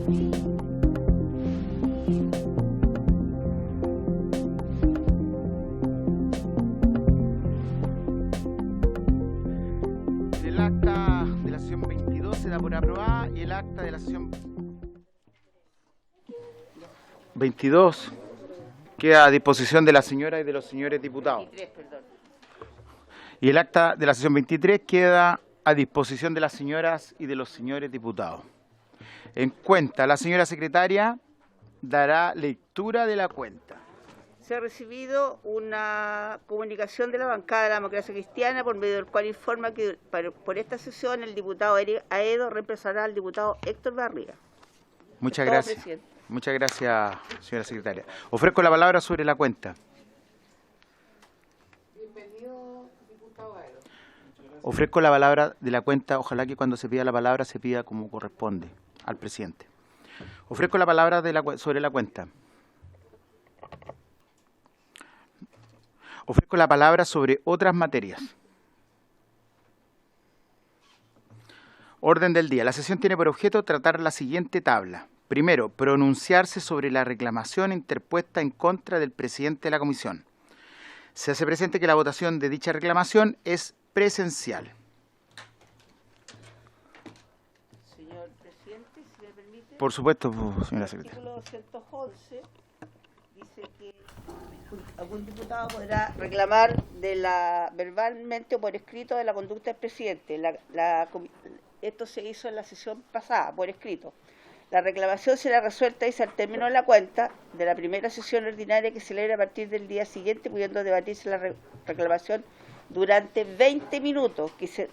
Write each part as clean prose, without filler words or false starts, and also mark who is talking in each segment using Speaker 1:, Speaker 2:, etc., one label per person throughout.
Speaker 1: El acta de la sesión 22 se da por aprobada y el acta de la sesión 22 queda a disposición de la señora y de los señores diputados. Y el acta de la sesión 23 queda a disposición de las señoras y de los señores diputados. En cuenta, la señora secretaria dará lectura de la cuenta.
Speaker 2: Se ha recibido una comunicación de la bancada de la Democracia Cristiana por medio del cual informa que por esta sesión el diputado Eric Aedo reemplazará al diputado Héctor Barriga.
Speaker 1: Muchas gracias. Presidente. Muchas gracias, señora secretaria. Ofrezco la palabra sobre la cuenta. Bienvenido, diputado Aedo. Ofrezco la palabra de la cuenta. Ojalá que cuando se pida la palabra se pida como corresponde al presidente. Ofrezco la palabra sobre la cuenta. Ofrezco la palabra sobre otras materias. Orden del día. La sesión tiene por objeto tratar la siguiente tabla. Primero, pronunciarse sobre la reclamación interpuesta en contra del presidente de la comisión. Se hace presente que la votación de dicha reclamación es presencial.
Speaker 2: Señor presidente, si me permite.
Speaker 1: Por supuesto, señora secretaria.
Speaker 2: El artículo 211 dice que algún diputado podrá reclamar verbalmente o por escrito de la conducta del presidente. Esto se hizo en la sesión pasada, por escrito. La reclamación será resuelta y al término de la cuenta de la primera sesión ordinaria que se celebra a partir del día siguiente, pudiendo debatirse la reclamación durante 20 minutos, que se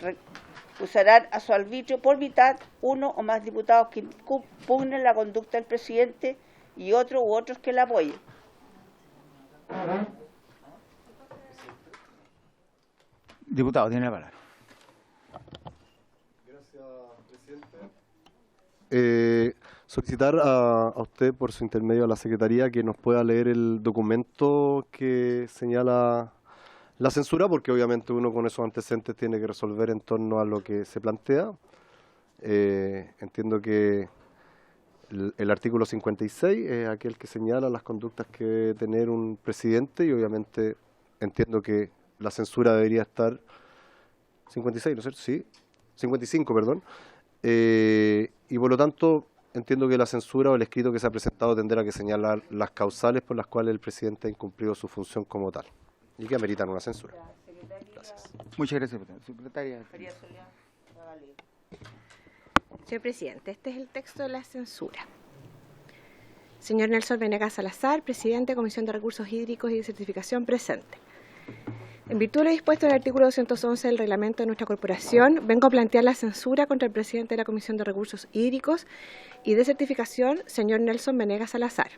Speaker 2: usarán a su arbitrio por mitad uno o más diputados que impugnen la conducta del presidente y otro u otros que la apoyen.
Speaker 1: Diputado, tiene la palabra.
Speaker 3: Gracias, presidente. Solicitar a usted, por su intermedio a la Secretaría, que nos pueda leer el documento que señala la censura, porque obviamente uno con esos antecedentes tiene que resolver en torno a lo que se plantea. Entiendo que el artículo 56 es aquel que señala las conductas que debe tener un presidente y obviamente entiendo que la censura debería estar 56, ¿no es cierto? Sí, 55, perdón. Y por lo tanto entiendo que la censura o el escrito que se ha presentado tendrá que señalar las causales por las cuales el presidente ha incumplido su función como tal y que ameritan una censura. Gracias.
Speaker 1: Muchas gracias, secretaria.
Speaker 4: Señor presidente, este es el texto de la censura. Señor Nelson Venegas Salazar, presidente de Comisión de Recursos Hídricos y de Certificación, presente. En virtud de lo dispuesto en el artículo 211 del reglamento de nuestra corporación, vengo a plantear la censura contra el presidente de la Comisión de Recursos Hídricos y de Certificación, señor Nelson Venegas Salazar.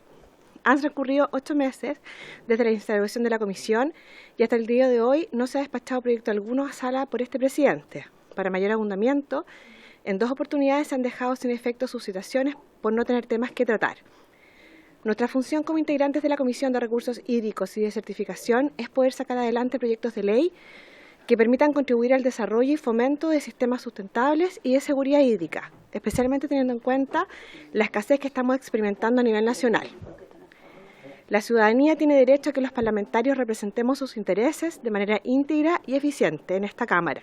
Speaker 4: Han transcurrido 8 meses desde la instalación de la comisión y hasta el día de hoy no se ha despachado proyecto alguno a sala por este presidente. Para mayor abundamiento, en 2 oportunidades se han dejado sin efecto sus citaciones por no tener temas que tratar. Nuestra función como integrantes de la Comisión de Recursos Hídricos y de Certificación es poder sacar adelante proyectos de ley que permitan contribuir al desarrollo y fomento de sistemas sustentables y de seguridad hídrica, especialmente teniendo en cuenta la escasez que estamos experimentando a nivel nacional. La ciudadanía tiene derecho a que los parlamentarios representemos sus intereses de manera íntegra y eficiente en esta Cámara,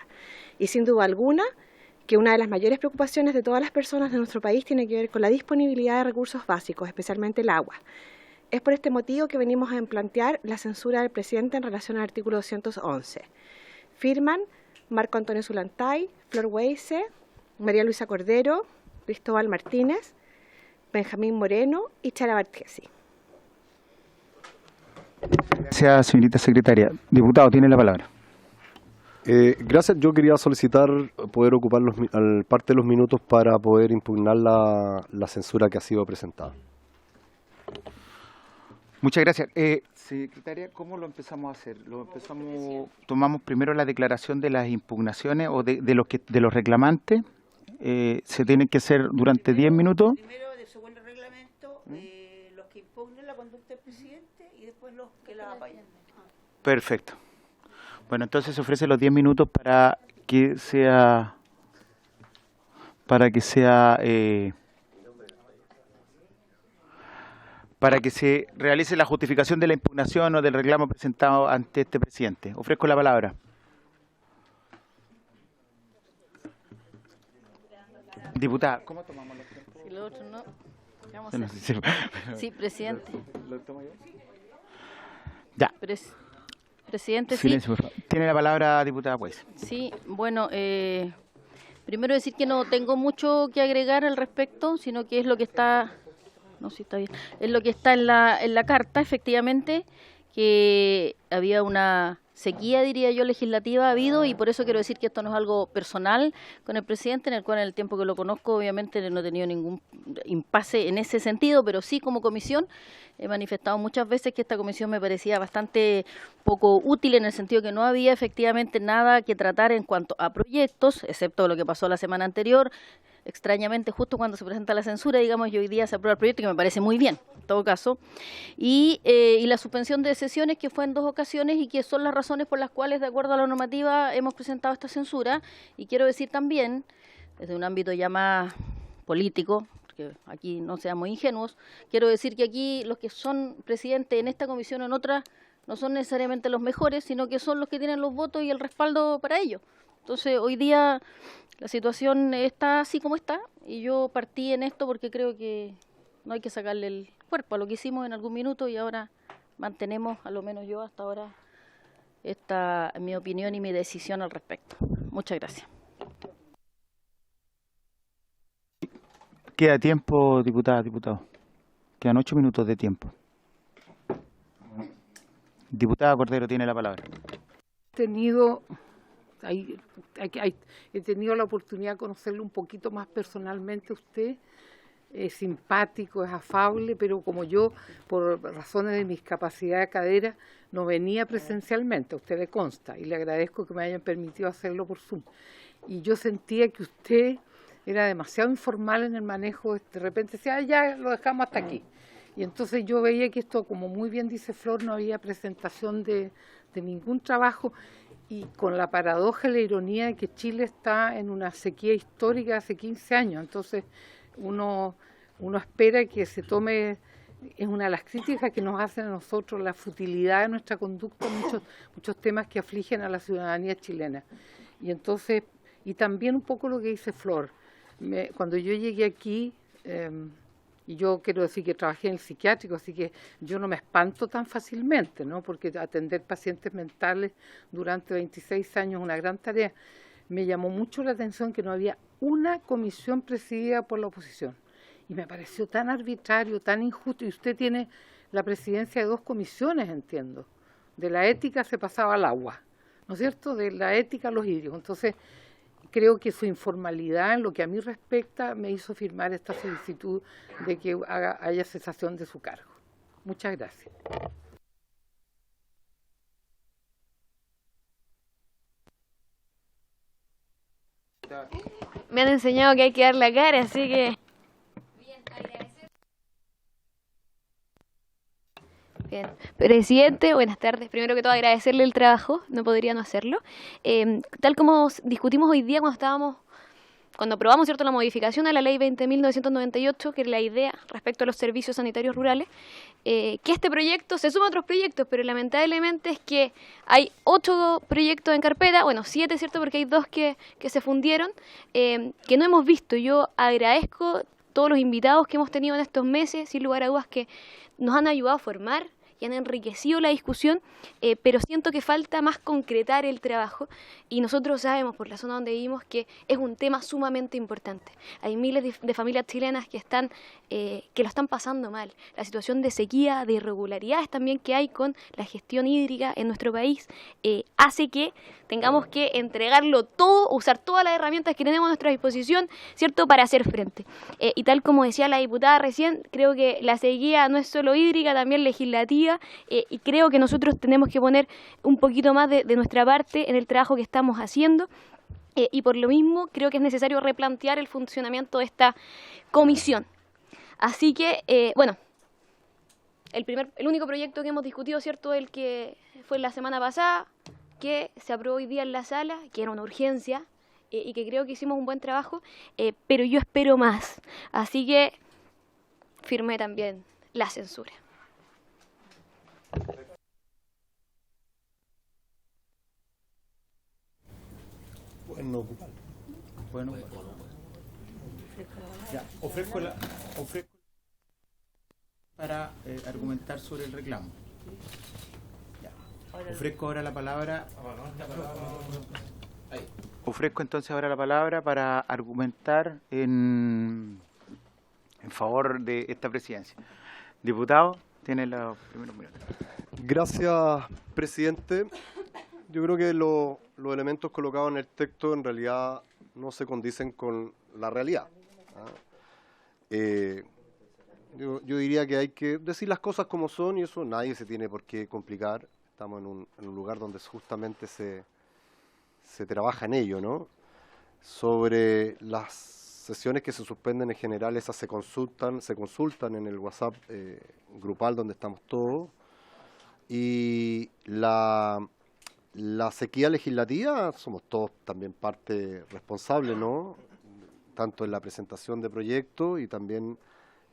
Speaker 4: y sin duda alguna que una de las mayores preocupaciones de todas las personas de nuestro país tiene que ver con la disponibilidad de recursos básicos, especialmente el agua. Es por este motivo que venimos a plantear la censura del presidente en relación al artículo 211. Firman Marco Antonio Zulantay, Flor Weise, María Luisa Cordero, Cristóbal Martínez, Benjamín Moreno y Chara Bartesi.
Speaker 1: Gracias, señorita secretaria. Diputado, tiene la palabra.
Speaker 3: Gracias. Yo quería solicitar poder ocupar parte de los minutos para poder impugnar la censura que ha sido presentada.
Speaker 1: Muchas gracias. Secretaria, ¿cómo lo empezamos a hacer? Tomamos primero la declaración de las impugnaciones o de los reclamantes. Se tienen que hacer durante 10 minutos.
Speaker 2: Primero, según el reglamento, los que impugnen la conducta del presidente y después los que la apoyan.
Speaker 1: Perfecto. Bueno, entonces se ofrece los 10 minutos para que sea para que se realice la justificación de la impugnación o del reclamo presentado ante este presidente. Ofrezco la palabra. Diputada, ¿cómo tomamos los tiempos?
Speaker 5: Si lo otro no, ¿qué vamos a
Speaker 1: No
Speaker 5: hacer?
Speaker 1: sé si-
Speaker 5: Sí, presidente.
Speaker 1: ¿Lo tomo yo? Ya.
Speaker 5: Presidente, sí.
Speaker 1: Silencio, por favor. Tiene la palabra, diputada, pues.
Speaker 5: Sí, bueno, primero decir que no tengo mucho que agregar al respecto, sino que es lo que está, no, sí está bien, es lo que está en la carta, efectivamente, que había una sequía, diría yo, legislativa ha habido, y por eso quiero decir que esto no es algo personal con el presidente, en el cual en el tiempo que lo conozco obviamente no he tenido ningún impasse en ese sentido, pero sí como comisión he manifestado muchas veces que esta comisión me parecía bastante poco útil, en el sentido que no había efectivamente nada que tratar en cuanto a proyectos, excepto lo que pasó la semana anterior. Extrañamente, justo cuando se presenta la censura, digamos, y hoy día se aprueba el proyecto, que me parece muy bien, en todo caso, y la suspensión de sesiones, que fue en 2 ocasiones, y que son las razones por las cuales, de acuerdo a la normativa, hemos presentado esta censura. Y quiero decir también, desde un ámbito ya más político, que aquí no seamos ingenuos, quiero decir que aquí los que son presidentes en esta comisión o en otras no son necesariamente los mejores, sino que son los que tienen los votos y el respaldo para ello. Entonces, hoy día la situación está así como está, y yo partí en esto porque creo que no hay que sacarle el cuerpo a lo que hicimos en algún minuto, y ahora mantenemos, a lo menos yo hasta ahora, esta mi opinión y mi decisión al respecto. Muchas gracias.
Speaker 1: Queda tiempo, diputada, diputado. Quedan 8 minutos de tiempo. Diputada Cordero tiene la palabra.
Speaker 6: He tenido la oportunidad de conocerlo un poquito más personalmente a usted. Es simpático, es afable, pero como yo, por razones de mis capacidades de cadera, no venía presencialmente, a usted le consta, y le agradezco que me hayan permitido hacerlo por Zoom. Y yo sentía que usted era demasiado informal en el manejo, de repente decía, ya lo dejamos hasta aquí. Y entonces yo veía que esto, como muy bien dice Flor, no había presentación de ningún trabajo, y con la paradoja y la ironía de que Chile está en una sequía histórica hace 15 años. Entonces uno espera que se tome, es una de las críticas que nos hacen a nosotros, la futilidad de nuestra conducta en muchos temas que afligen a la ciudadanía chilena. Y entonces, y también un poco lo que dice Flor, cuando yo llegué aquí, y yo quiero decir que trabajé en el psiquiátrico, así que yo no me espanto tan fácilmente, ¿no? Porque atender pacientes mentales durante 26 años es una gran tarea. Me llamó mucho la atención que no había una comisión presidida por la oposición. Y me pareció tan arbitrario, tan injusto. Y usted tiene la presidencia de 2 comisiones, entiendo. De la ética se pasaba al agua, ¿no es cierto? De la ética a los hídricos. Entonces, creo que su informalidad, en lo que a mí respecta, me hizo firmar esta solicitud de que haya cesación de su cargo. Muchas gracias.
Speaker 7: Me han enseñado que hay que dar la cara, así que... Bien. Presidente, buenas tardes. Primero que todo, agradecerle el trabajo, no podría no hacerlo. Tal como discutimos hoy día cuando aprobamos, ¿cierto?, la modificación a la ley 20.998, que es la idea respecto a los servicios sanitarios rurales, que este proyecto se suma a otros proyectos, pero lamentablemente es que hay 8 proyectos en carpeta, bueno, 7, ¿cierto?, porque hay 2 que se fundieron, que no hemos visto. Yo agradezco todos los invitados que hemos tenido en estos meses, sin lugar a dudas que nos han ayudado a formar y han enriquecido la discusión, pero siento que falta más concretar el trabajo, y nosotros sabemos por la zona donde vivimos que es un tema sumamente importante. Hay miles de familias chilenas que lo están pasando mal. La situación de sequía, de irregularidades también que hay con la gestión hídrica en nuestro país, hace que tengamos que entregarlo todo, usar todas las herramientas que tenemos a nuestra disposición, ¿cierto?, para hacer frente. Y tal como decía la diputada recién, creo que la sequía no es solo hídrica, también legislativa, y creo que nosotros tenemos que poner un poquito más de nuestra parte en el trabajo que estamos haciendo. Y por lo mismo creo que es necesario replantear el funcionamiento de esta comisión. Así que, bueno, el único proyecto que hemos discutido, ¿cierto?, el que fue la semana pasada, que se aprobó hoy día en la sala, que era una urgencia, y que creo que hicimos un buen trabajo, pero yo espero más. Así que firmé también la censura.
Speaker 1: Bueno, ya, ofrezco para argumentar sobre el reclamo. Ya. Ofrezco ahora la palabra. Ofrezco entonces ahora la palabra para argumentar en favor de esta presidencia. Diputado, tiene los primeros minutos.
Speaker 3: Gracias, presidente. Yo creo que los elementos colocados en el texto en realidad no se condicen con la realidad. Yo diría que hay que decir las cosas como son y eso nadie se tiene por qué complicar. Estamos en un lugar donde justamente se trabaja en ello, ¿no? Sobre las sesiones que se suspenden en general, esas se consultan en el WhatsApp grupal donde estamos todos. Y la sequía legislativa, somos todos también parte responsable, ¿no? Tanto en la presentación de proyectos y también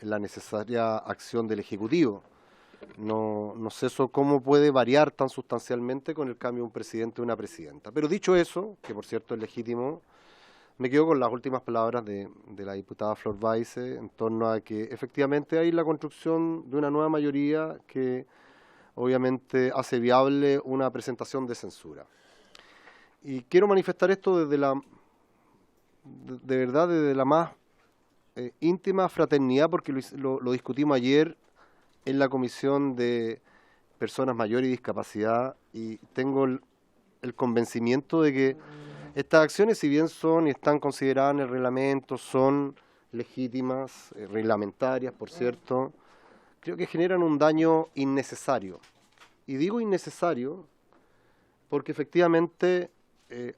Speaker 3: en la necesaria acción del Ejecutivo. No sé eso cómo puede variar tan sustancialmente con el cambio de un presidente o una presidenta. Pero dicho eso, que por cierto es legítimo, me quedo con las últimas palabras de la diputada Flor Baise en torno a que efectivamente hay la construcción de una nueva mayoría que obviamente hace viable una presentación de censura. Y quiero manifestar esto desde la más íntima fraternidad, porque lo discutimos ayer en la Comisión de Personas Mayores y Discapacidad, y tengo el convencimiento de que estas acciones, si bien son y están consideradas en el reglamento, son legítimas, reglamentarias, por cierto, creo que generan un daño innecesario. Y digo innecesario porque efectivamente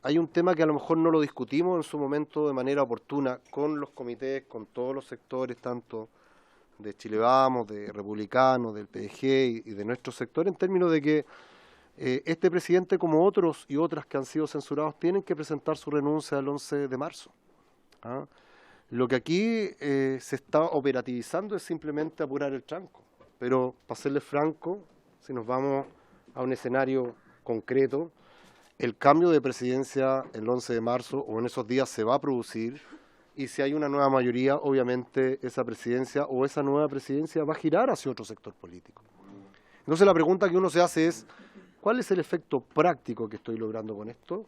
Speaker 3: hay un tema que a lo mejor no lo discutimos en su momento de manera oportuna con los comités, con todos los sectores, tanto de Chile Vamos, de Republicanos, del PDG y de nuestro sector, en términos de que este presidente, como otros y otras que han sido censurados, tienen que presentar su renuncia el 11 de marzo. ¿Ah? Lo que aquí se está operativizando es simplemente apurar el tranco. Pero, para serles franco, si nos vamos a un escenario concreto, el cambio de presidencia el 11 de marzo o en esos días se va a producir, y si hay una nueva mayoría, obviamente esa presidencia o esa nueva presidencia va a girar hacia otro sector político. Entonces la pregunta que uno se hace es, ¿cuál es el efecto práctico que estoy logrando con esto?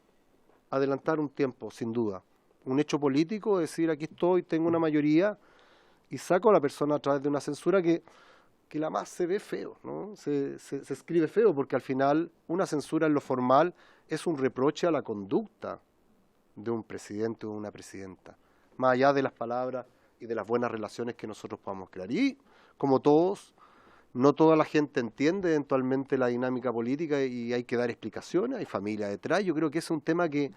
Speaker 3: Adelantar un tiempo, sin duda. Un hecho político, decir aquí estoy, tengo una mayoría y saco a la persona a través de una censura que la más se ve feo, ¿no? Se escribe feo porque al final una censura en lo formal es un reproche a la conducta de un presidente o una presidenta, más allá de las palabras y de las buenas relaciones que nosotros podamos crear. Y, como todos, no toda la gente entiende eventualmente la dinámica política y hay que dar explicaciones, hay familia detrás. Yo creo que ese es un tema que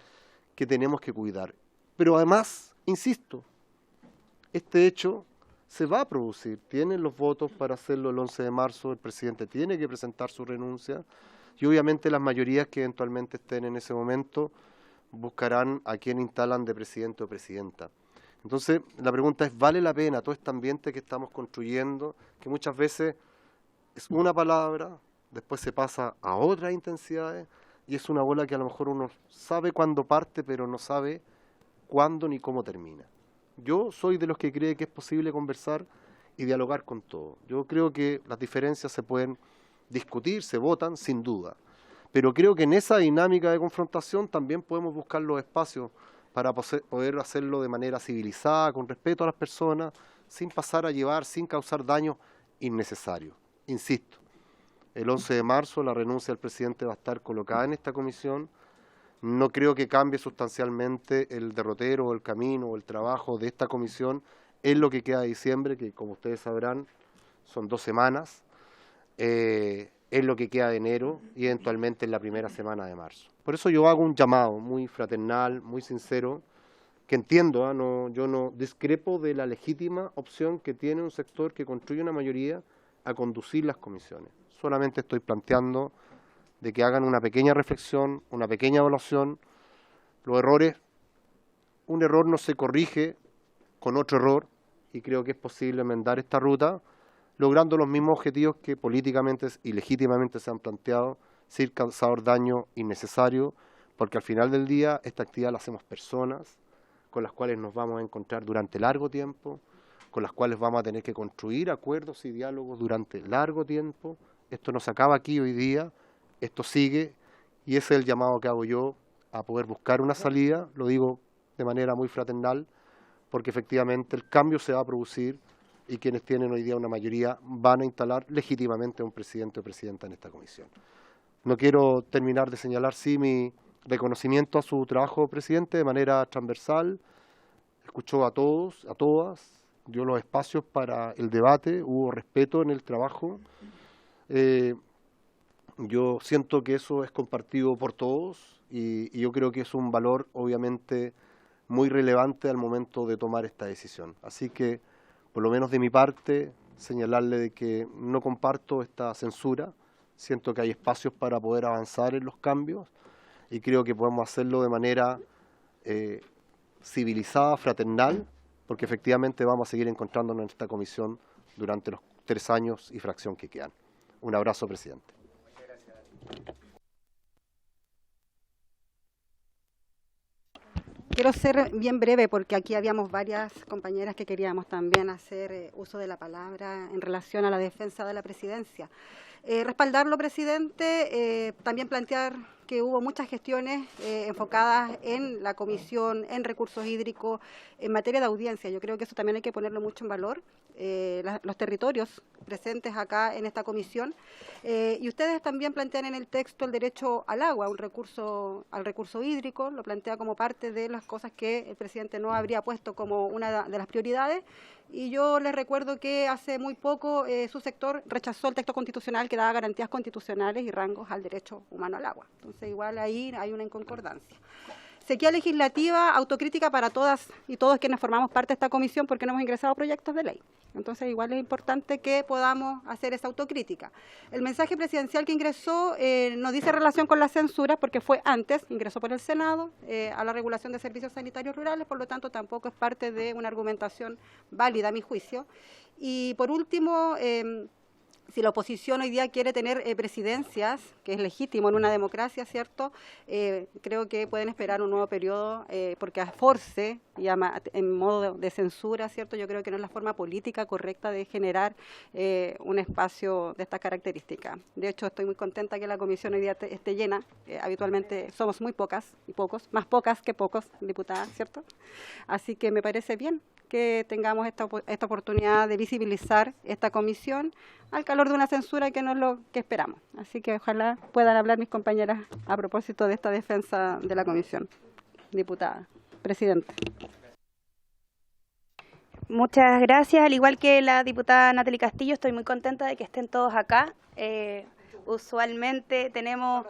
Speaker 3: tenemos que cuidar. Pero además, insisto, este hecho se va a producir, tienen los votos para hacerlo el 11 de marzo, el presidente tiene que presentar su renuncia y obviamente las mayorías que eventualmente estén en ese momento buscarán a quién instalan de presidente o presidenta. Entonces, la pregunta es, ¿vale la pena todo este ambiente que estamos construyendo, que muchas veces es una palabra, después se pasa a otras intensidades y es una bola que a lo mejor uno sabe cuándo parte, pero no sabe cuándo ni cómo termina? Yo soy de los que cree que es posible conversar y dialogar con todo. Yo creo que las diferencias se pueden discutir, se votan, sin duda. Pero creo que en esa dinámica de confrontación también podemos buscar los espacios para poder hacerlo de manera civilizada, con respeto a las personas, sin pasar a llevar, sin causar daños innecesarios. Insisto, el 11 de marzo la renuncia del presidente va a estar colocada en esta comisión. No creo que cambie sustancialmente el derrotero o el camino o el trabajo de esta comisión en lo que queda de diciembre, que como ustedes sabrán son 2 semanas, en lo que queda de enero y eventualmente en la primera semana de marzo. Por eso yo hago un llamado muy fraternal, muy sincero, que entiendo, yo no discrepo de la legítima opción que tiene un sector que construye una mayoría a conducir las comisiones. Solamente estoy planteando de que hagan una pequeña reflexión, una pequeña evaluación. Los errores, un error no se corrige con otro error y creo que es posible enmendar esta ruta. logrando los mismos objetivos que políticamente y legítimamente se han planteado, sin causar daño innecesario, porque al final del día esta actividad la hacemos personas con las cuales nos vamos a encontrar durante largo tiempo, con las cuales vamos a tener que construir acuerdos y diálogos durante largo tiempo. Esto no se acaba aquí hoy día, esto sigue, y ese es el llamado que hago yo a poder buscar una salida, lo digo de manera muy fraternal, porque efectivamente el cambio se va a producir y quienes tienen hoy día una mayoría van a instalar legítimamente a un presidente o presidenta en esta comisión. No quiero terminar de señalar, sí, mi reconocimiento a su trabajo, presidente, de manera transversal. Escuchó a todos, a todas, dio los espacios para el debate, hubo respeto en el trabajo. Yo siento que eso es compartido por todos y yo creo que es un valor, obviamente, muy relevante al momento de tomar esta decisión. Así que, por lo menos de mi parte, señalarle de que no comparto esta censura. Siento que hay espacios para poder avanzar en los cambios y creo que podemos hacerlo de manera civilizada, fraternal, porque efectivamente vamos a seguir encontrándonos en esta comisión durante los 3 años y fracción que quedan. Un abrazo, presidente.
Speaker 8: Quiero ser bien breve porque aquí habíamos varias compañeras que queríamos también hacer uso de la palabra en relación a la defensa de la presidencia. Respaldarlo, presidente, también plantear que hubo muchas gestiones enfocadas en la comisión, en recursos hídricos, en materia de audiencia. Yo creo que eso también hay que ponerlo mucho en valor, los territorios presentes acá en esta comisión. Y ustedes también plantean en el texto el derecho al agua, al recurso hídrico, lo plantea como parte de las cosas que el presidente no habría puesto como una de las prioridades. Y yo les recuerdo que hace muy poco su sector rechazó el texto constitucional que daba garantías constitucionales y rangos al derecho humano al agua. Entonces, igual ahí hay una inconcordancia. Sequía legislativa, autocrítica para todas y todos quienes formamos parte de esta comisión porque no hemos ingresado proyectos de ley. Entonces, igual es importante que podamos hacer esa autocrítica. El mensaje presidencial que ingresó no dice relación con la censura porque fue antes, ingresó por el Senado a la regulación de servicios sanitarios rurales, por lo tanto tampoco es parte de una argumentación válida a mi juicio. Y por último, si la oposición hoy día quiere tener presidencias, que es legítimo en una democracia, ¿cierto? Creo que pueden esperar un nuevo periodo, porque a force, en modo de censura, ¿cierto? Yo creo que no es la forma política correcta de generar un espacio de estas características. De hecho, estoy muy contenta que la comisión hoy día esté llena. Habitualmente somos muy pocas y pocos, más pocas que pocos diputadas, ¿cierto? Así que me parece bien que tengamos esta oportunidad de visibilizar esta comisión al calor de una censura que no es lo que esperamos. Así que ojalá puedan hablar mis compañeras a propósito de esta defensa de la comisión. Diputada, presidente.
Speaker 9: Muchas gracias. Al igual que la diputada Natalie Castillo, estoy muy contenta de que estén todos acá. Usualmente tenemos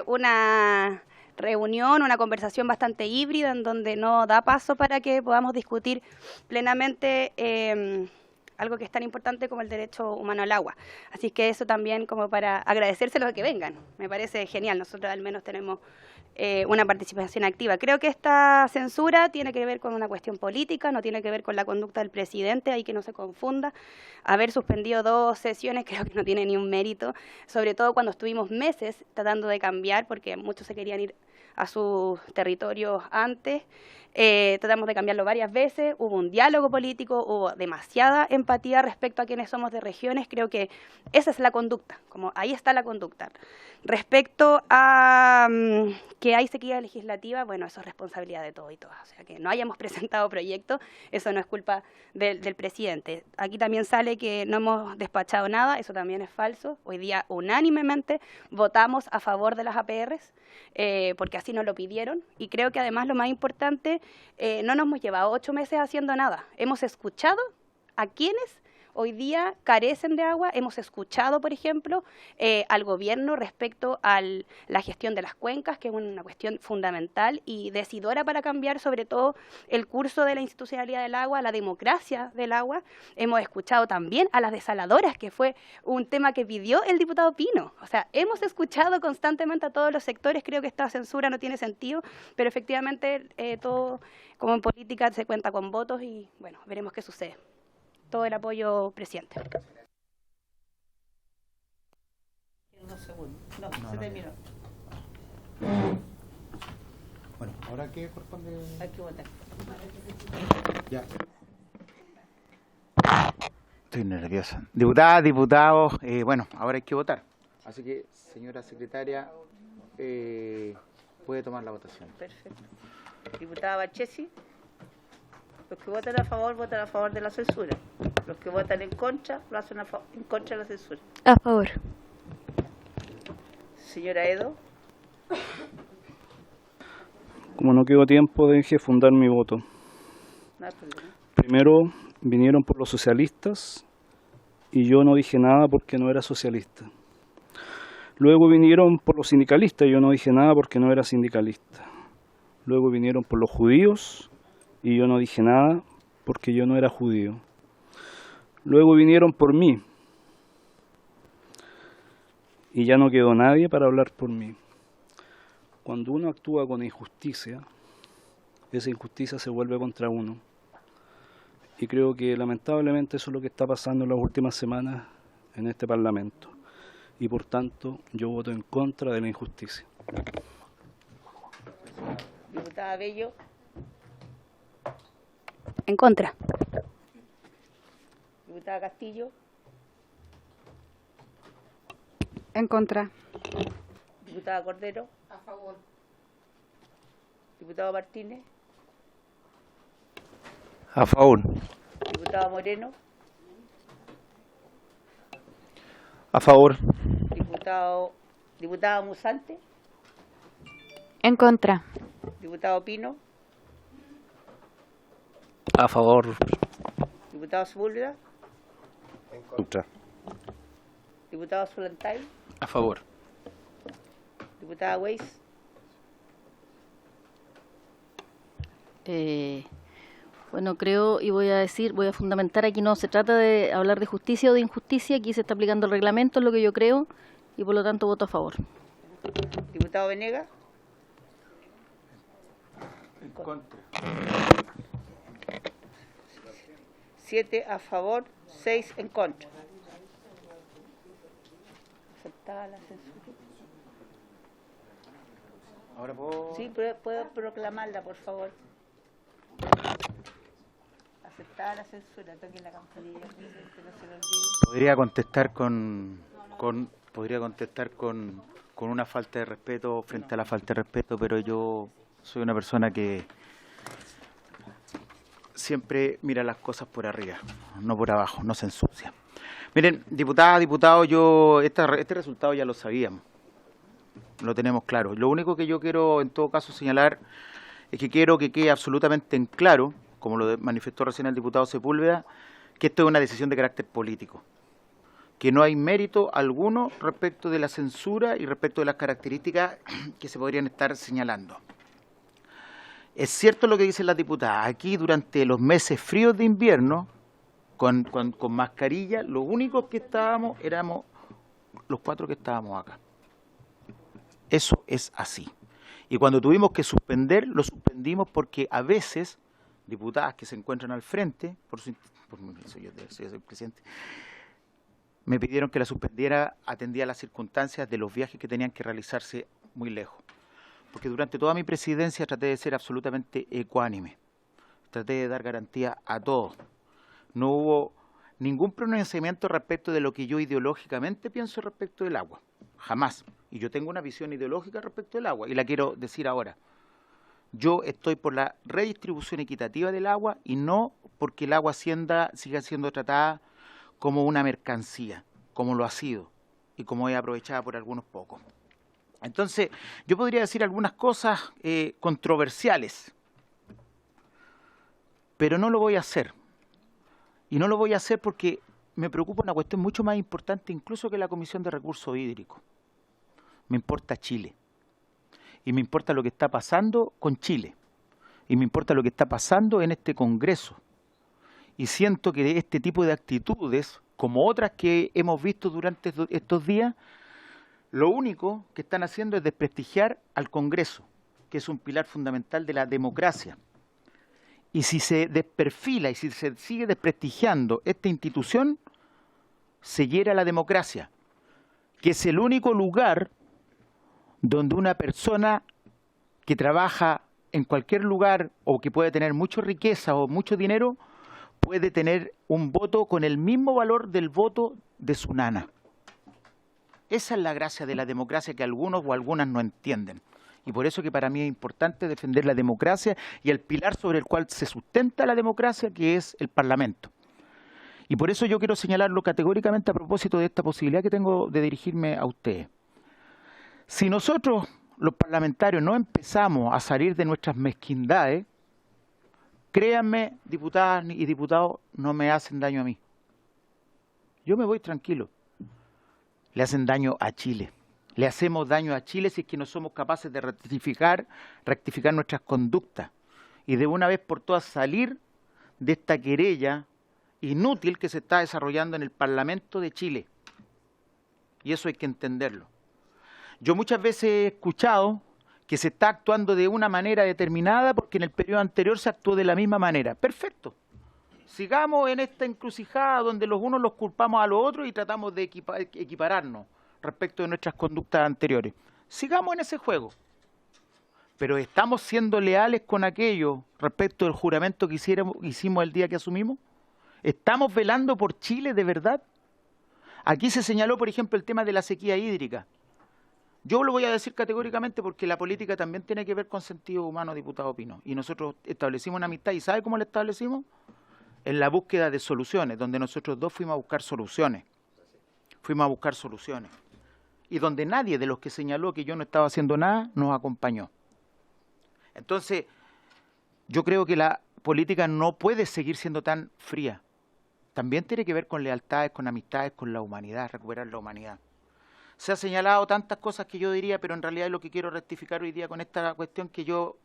Speaker 9: una reunión, una conversación bastante híbrida en donde no da paso para que podamos discutir plenamente algo que es tan importante como el derecho humano al agua. Así que eso también como para agradecérselo a que vengan. Me parece genial. Nosotros al menos tenemos una participación activa. Creo que esta censura tiene que ver con una cuestión política, no tiene que ver con la conducta del presidente, hay que no se confunda. Haber suspendido 2 sesiones creo que no tiene ni un mérito, sobre todo cuando estuvimos meses tratando de cambiar, porque muchos se querían ir a sus territorios antes. Tratamos de cambiarlo varias veces, hubo un diálogo político, hubo demasiada empatía respecto a quienes somos de regiones. Creo que esa es la conducta, como ahí está la conducta. Respecto a que hay sequía legislativa, bueno, eso es responsabilidad de todos y todas. O sea, que no hayamos presentado proyectos, eso no es culpa del presidente. Aquí también sale que no hemos despachado nada, eso también es falso. Hoy día unánimemente votamos a favor de las APRs, porque así nos lo pidieron. Y creo que además lo más importante, no nos hemos llevado 8 meses haciendo nada. Hemos escuchado a quienes hoy día carecen de agua. Hemos escuchado, por ejemplo, al gobierno respecto a la gestión de las cuencas, que es una cuestión fundamental y decidora para cambiar sobre todo el curso de la institucionalidad del agua, la democracia del agua. Hemos escuchado también a las desaladoras, que fue un tema que pidió el diputado Pino. O sea, hemos escuchado constantemente a todos los sectores. Creo que esta censura no tiene sentido, pero efectivamente todo, como en política, se cuenta con votos y, bueno, veremos qué sucede. Todo el apoyo, presidente.
Speaker 2: segundo. No, se terminó.
Speaker 1: Bueno, ¿ahora qué corresponde?
Speaker 2: Hay que votar.
Speaker 1: Ya. Estoy nerviosa. Diputadas, diputados, bueno, ahora hay que votar. Así que, señora secretaria, puede tomar la votación.
Speaker 2: Perfecto. Diputada Barchesi. Los que votan a favor de la censura. Los que votan en contra, lo hacen en contra de la censura.
Speaker 7: A favor.
Speaker 2: Señora Edo.
Speaker 10: Como no quedó tiempo, deje fundar mi voto.
Speaker 2: No hay problema.
Speaker 10: Primero vinieron por los socialistas y yo no dije nada porque no era socialista. Luego vinieron por los sindicalistas y yo no dije nada porque no era sindicalista. Luego vinieron por los judíos y yo no dije nada porque yo no era judío. Luego vinieron por mí y ya no quedó nadie para hablar por mí. Cuando uno actúa con injusticia, esa injusticia se vuelve contra uno. Y creo que lamentablemente eso es lo que está pasando en las últimas semanas en este Parlamento. Y por tanto, yo voto en contra de la injusticia.
Speaker 2: Diputada Bello.
Speaker 9: En contra.
Speaker 2: Diputada Castillo.
Speaker 8: En contra.
Speaker 2: Diputada Cordero.
Speaker 6: A favor.
Speaker 2: Diputado Martínez.
Speaker 3: A favor.
Speaker 2: Diputado Moreno.
Speaker 3: A favor.
Speaker 2: Diputada Musante.
Speaker 7: En contra.
Speaker 2: Diputado Pino.
Speaker 3: A favor.
Speaker 2: Diputado Sepúlveda.
Speaker 3: En contra.
Speaker 2: Diputado Solantay.
Speaker 3: A favor.
Speaker 2: Diputada Weiss.
Speaker 5: Bueno, creo y voy a fundamentar, aquí no se trata de hablar de justicia o de injusticia, aquí se está aplicando el reglamento, es lo que yo creo, y por lo tanto voto a favor.
Speaker 2: Diputado Venegas.
Speaker 1: En contra.
Speaker 2: 7 a favor, 6 en contra. ¿Aceptada la censura?
Speaker 1: Ahora puedo...
Speaker 2: Sí, puedo proclamarla, por favor. Aceptada la censura, toquen la campanilla, presidente, no se lo olvide.
Speaker 1: Podría contestar con una falta de respeto frente a la falta de respeto, pero yo soy una persona que siempre mira las cosas por arriba, no por abajo, no se ensucia. Miren, diputada, diputado, este resultado ya lo sabíamos, lo tenemos claro. Lo único que yo quiero en todo caso señalar es que quiero que quede absolutamente en claro, como lo manifestó recién el diputado Sepúlveda, que esto es una decisión de carácter político, que no hay mérito alguno respecto de la censura y respecto de las características que se podrían estar señalando. Es cierto lo que dicen las diputadas, aquí durante los meses fríos de invierno, con mascarilla, los únicos que estábamos éramos los 4 que estábamos acá. Eso es así. Y cuando tuvimos que suspender, lo suspendimos porque a veces diputadas que se encuentran al frente, soy el presidente, me pidieron que la suspendiera, atendía las circunstancias de los viajes que tenían que realizarse muy lejos. Porque durante toda mi presidencia traté de ser absolutamente ecuánime, traté de dar garantía a todos. No hubo ningún pronunciamiento respecto de lo que yo ideológicamente pienso respecto del agua, jamás. Y yo tengo una visión ideológica respecto del agua, y la quiero decir ahora. Yo estoy por la redistribución equitativa del agua y no porque el agua siga siendo tratada como una mercancía, como lo ha sido y como es aprovechada por algunos pocos. Entonces, yo podría decir algunas cosas controversiales, pero no lo voy a hacer. Y no lo voy a hacer porque me preocupa una cuestión mucho más importante incluso que la Comisión de Recursos Hídricos. Me importa Chile. Y me importa lo que está pasando con Chile. Y me importa lo que está pasando en este Congreso. Y siento que este tipo de actitudes, como otras que hemos visto durante estos días, lo único que están haciendo es desprestigiar al Congreso, que es un pilar fundamental de la democracia. Y si se desperfila y si se sigue desprestigiando esta institución, se hiera la democracia. que es el único lugar donde una persona que trabaja en cualquier lugar o que puede tener mucha riqueza o mucho dinero puede tener un voto con el mismo valor del voto de su nana. Esa es la gracia de la democracia que algunos o algunas no entienden. Y por eso que para mí es importante defender la democracia y el pilar sobre el cual se sustenta la democracia, que es el Parlamento. Y por eso yo quiero señalarlo categóricamente a propósito de esta posibilidad que tengo de dirigirme a ustedes. Si nosotros, los parlamentarios, no empezamos a salir de nuestras mezquindades, créanme, diputadas y diputados, no me hacen daño a mí. Yo me voy tranquilo. Le hacen daño a Chile. Le hacemos daño a Chile si es que no somos capaces de rectificar nuestras conductas y de una vez por todas salir de esta querella inútil que se está desarrollando en el Parlamento de Chile. Y eso hay que entenderlo. Yo muchas veces he escuchado que se está actuando de una manera determinada porque en el periodo anterior se actuó de la misma manera. Perfecto. Sigamos en esta encrucijada donde los unos los culpamos a los otros y tratamos de equipararnos respecto de nuestras conductas anteriores. Sigamos en ese juego. Pero ¿estamos siendo leales con aquello respecto del juramento que hicimos el día que asumimos? ¿Estamos velando por Chile de verdad? Aquí se señaló, por ejemplo, el tema de la sequía hídrica. Yo lo voy a decir categóricamente porque la política también tiene que ver con sentido humano, diputado Pino. Y nosotros establecimos una amistad. ¿Y sabe cómo la establecimos? En la búsqueda de soluciones, donde nosotros dos fuimos a buscar soluciones. Fuimos a buscar soluciones. Y donde nadie de los que señaló que yo no estaba haciendo nada nos acompañó. Entonces, yo creo que la política no puede seguir siendo tan fría. También tiene que ver con lealtades, con amistades, con la humanidad, recuperar la humanidad. Se ha señalado tantas cosas que yo diría, pero en realidad es lo que quiero rectificar hoy día con esta cuestión, que yo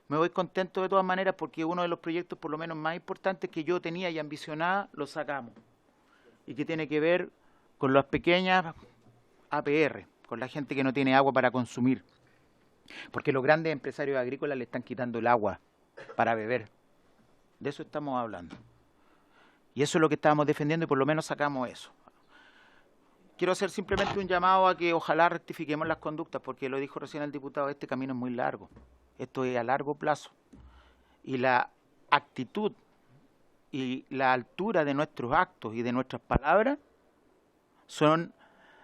Speaker 1: me voy contento de todas maneras porque uno de los proyectos por lo menos más importantes que yo tenía y ambicionaba, lo sacamos. Y que tiene que ver con las pequeñas APR, con la gente que no tiene agua para consumir. Porque los grandes empresarios agrícolas le están quitando el agua para beber. De eso estamos hablando. Y eso es lo que estábamos defendiendo y por lo menos sacamos eso. Quiero hacer simplemente un llamado a que ojalá rectifiquemos las conductas, porque lo dijo recién el diputado, este camino es muy largo. Esto es a largo plazo. Y la actitud y la altura de nuestros actos y de nuestras palabras son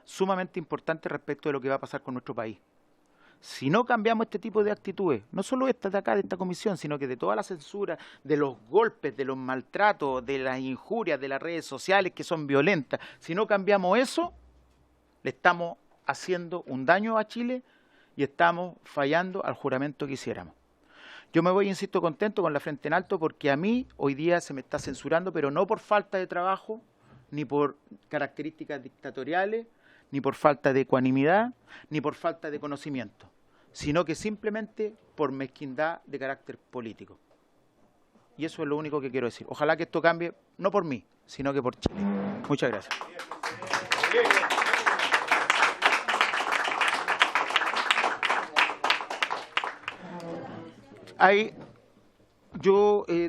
Speaker 1: sumamente importantes respecto de lo que va a pasar con nuestro país. Si no cambiamos este tipo de actitudes, no solo esta de acá, de esta comisión, sino que de toda la censura, de los golpes, de los maltratos, de las injurias, de las redes sociales que son violentas, si no cambiamos eso, le estamos haciendo un daño a Chile y estamos fallando al juramento que hiciéramos. Yo me voy, insisto, contento con la frente en alto porque a mí hoy día se me está censurando, pero no por falta de trabajo, ni por características dictatoriales, ni por falta de ecuanimidad, ni por falta de conocimiento, sino que simplemente por mezquindad de carácter político. Y eso es lo único que quiero decir. Ojalá que esto cambie, no por mí, sino que por Chile. Muchas gracias. Ahí,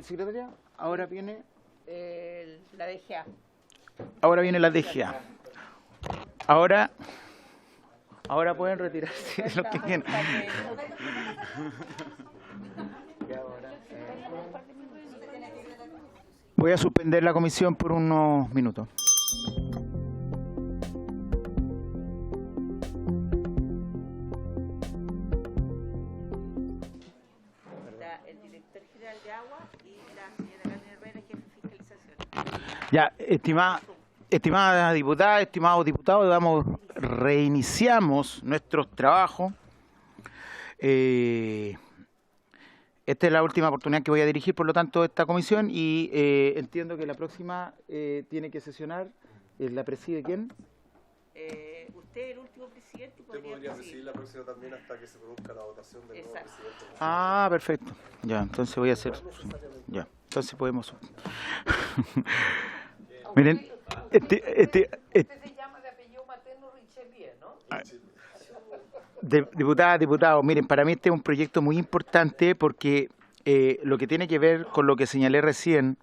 Speaker 1: secretaria, ahora viene...
Speaker 2: la DGA.
Speaker 1: Ahora viene la DGA. Ahora pueden retirarse los que quieran. Voy a suspender la comisión por unos minutos.
Speaker 2: El director general de Agua y la señora Carmen Herrera, jefe de fiscalización.
Speaker 1: Ya, estimada diputada, estimados diputados, reiniciamos nuestros trabajos. Esta es la última oportunidad que voy a dirigir, por lo tanto, esta comisión y entiendo que la próxima tiene que sesionar. ¿La preside quién?
Speaker 2: Usted es el último presidente y podría presidir
Speaker 3: la próxima también hasta que se produzca la votación del nuevo presidente.
Speaker 1: Ah, perfecto. Ya, entonces voy a hacer... Ya, entonces podemos... Miren,
Speaker 6: Usted se llama de apellido materno Richelieu, ¿no?
Speaker 1: Diputados, miren, para mí este es un proyecto muy importante porque lo que tiene que ver con lo que señalé recién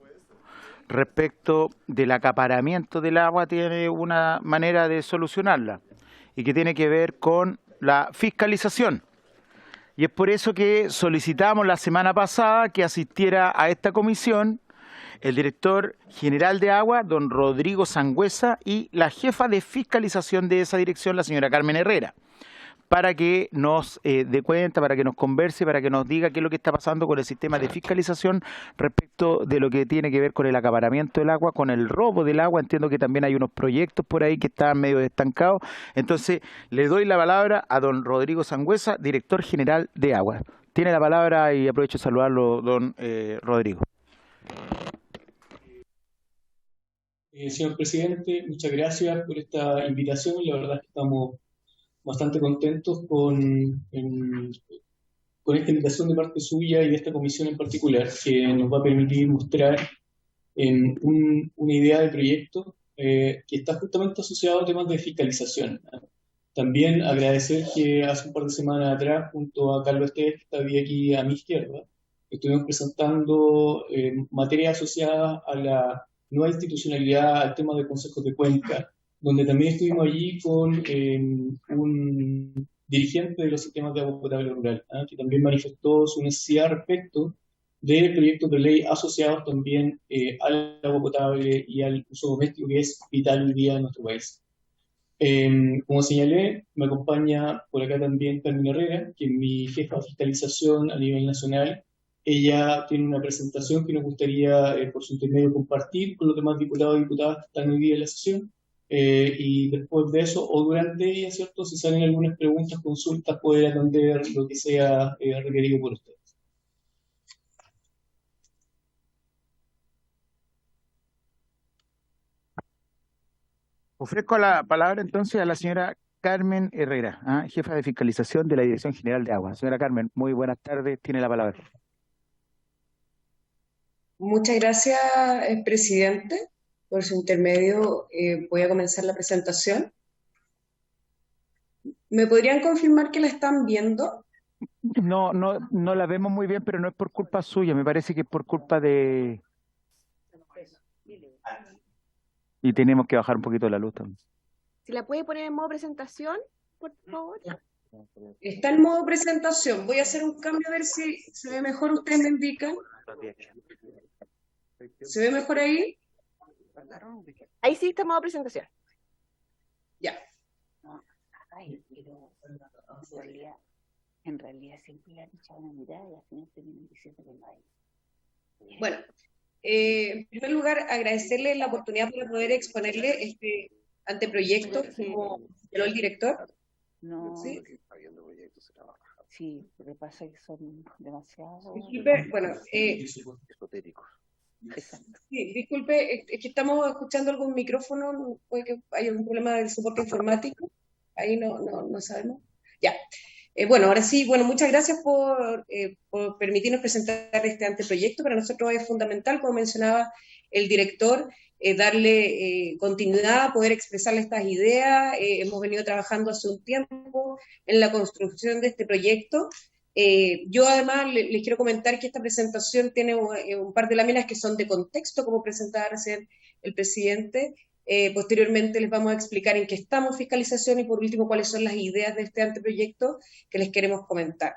Speaker 1: respecto del acaparamiento del agua tiene una manera de solucionarla. y que tiene que ver con la fiscalización. Y es por eso que solicitamos la semana pasada que asistiera a esta comisión el director general de Agua, don Rodrigo Sangüesa, y la jefa de fiscalización de esa dirección, la señora Carmen Herrera, para que nos dé cuenta, para que nos converse, para que nos diga qué es lo que está pasando con el sistema de fiscalización respecto de lo que tiene que ver con el acaparamiento del agua, con el robo del agua. Entiendo que también hay unos proyectos por ahí que están medio estancados. Entonces, le doy la palabra a don Rodrigo Sangüesa, director general de Agua. Tiene la palabra y aprovecho de saludarlo, don Rodrigo.
Speaker 11: Señor presidente, muchas gracias por esta invitación. La verdad es que estamos bastante contentos con esta invitación de parte suya y de esta comisión en particular, que nos va a permitir mostrar una idea de proyecto que está justamente asociado a temas de fiscalización. También agradecer que hace un par de semanas atrás, junto a Carlos Esteves, que está aquí a mi izquierda, estuvimos presentando materias asociadas a la nueva institucionalidad, al tema de consejos de cuenca, donde también estuvimos allí con un dirigente de los sistemas de agua potable rural, que también manifestó su necesidad respecto de proyectos de ley asociados también al agua potable y al uso doméstico, que es vital hoy día en nuestro país. Como señalé, me acompaña por acá también Carmen Herrera, que es mi jefa de fiscalización a nivel nacional. Ella tiene una presentación que nos gustaría, por su intermedio, compartir con los demás diputados y diputadas que están hoy día en la sesión. Y después de eso, o durante ella, ¿cierto? Si salen algunas preguntas, consultas, poder atender lo que sea requerido por ustedes.
Speaker 1: Ofrezco la palabra entonces a la señora Carmen Herrera, jefa de fiscalización de la Dirección General de Agua. Señora Carmen, muy buenas tardes, tiene la palabra.
Speaker 12: Muchas gracias, presidente. Por su intermedio voy a comenzar la presentación. ¿Me podrían confirmar que la están viendo?
Speaker 1: No la vemos muy bien, pero no es por culpa suya, me parece que es por culpa de... Y tenemos que bajar un poquito la luz también.
Speaker 4: Si la puede poner en modo presentación, por favor.
Speaker 12: Está en modo presentación. Voy a hacer un cambio a ver si se ve mejor. Ustedes me indican. ¿Se ve mejor ahí?
Speaker 4: Ahí sí está en modo presentación.
Speaker 12: Ya.
Speaker 2: En realidad siempre le han echado una mirada y al final terminan diciendo que no hay.
Speaker 12: Bueno, en primer lugar, agradecerle la oportunidad para poder exponerle este anteproyecto, como señaló el director.
Speaker 2: No,
Speaker 12: ¿Sí?
Speaker 2: Sí, lo que pasa es que son demasiado...
Speaker 12: Disculpe, bueno,
Speaker 11: esotéricos.
Speaker 12: sí, disculpe, es que estamos escuchando algún micrófono, puede que haya un problema del soporte informático, ahí no sabemos. Ya. Bueno, ahora sí, bueno, muchas gracias por permitirnos presentar este anteproyecto. Para nosotros es fundamental, como mencionaba el director, darle continuidad, poder expresarle estas ideas. Hemos venido trabajando hace un tiempo en la construcción de este proyecto. Yo además les quiero comentar que esta presentación tiene un par de láminas que son de contexto, como presentaba recién el presidente. Posteriormente les vamos a explicar en qué estamos fiscalización y por último cuáles son las ideas de este anteproyecto que les queremos comentar.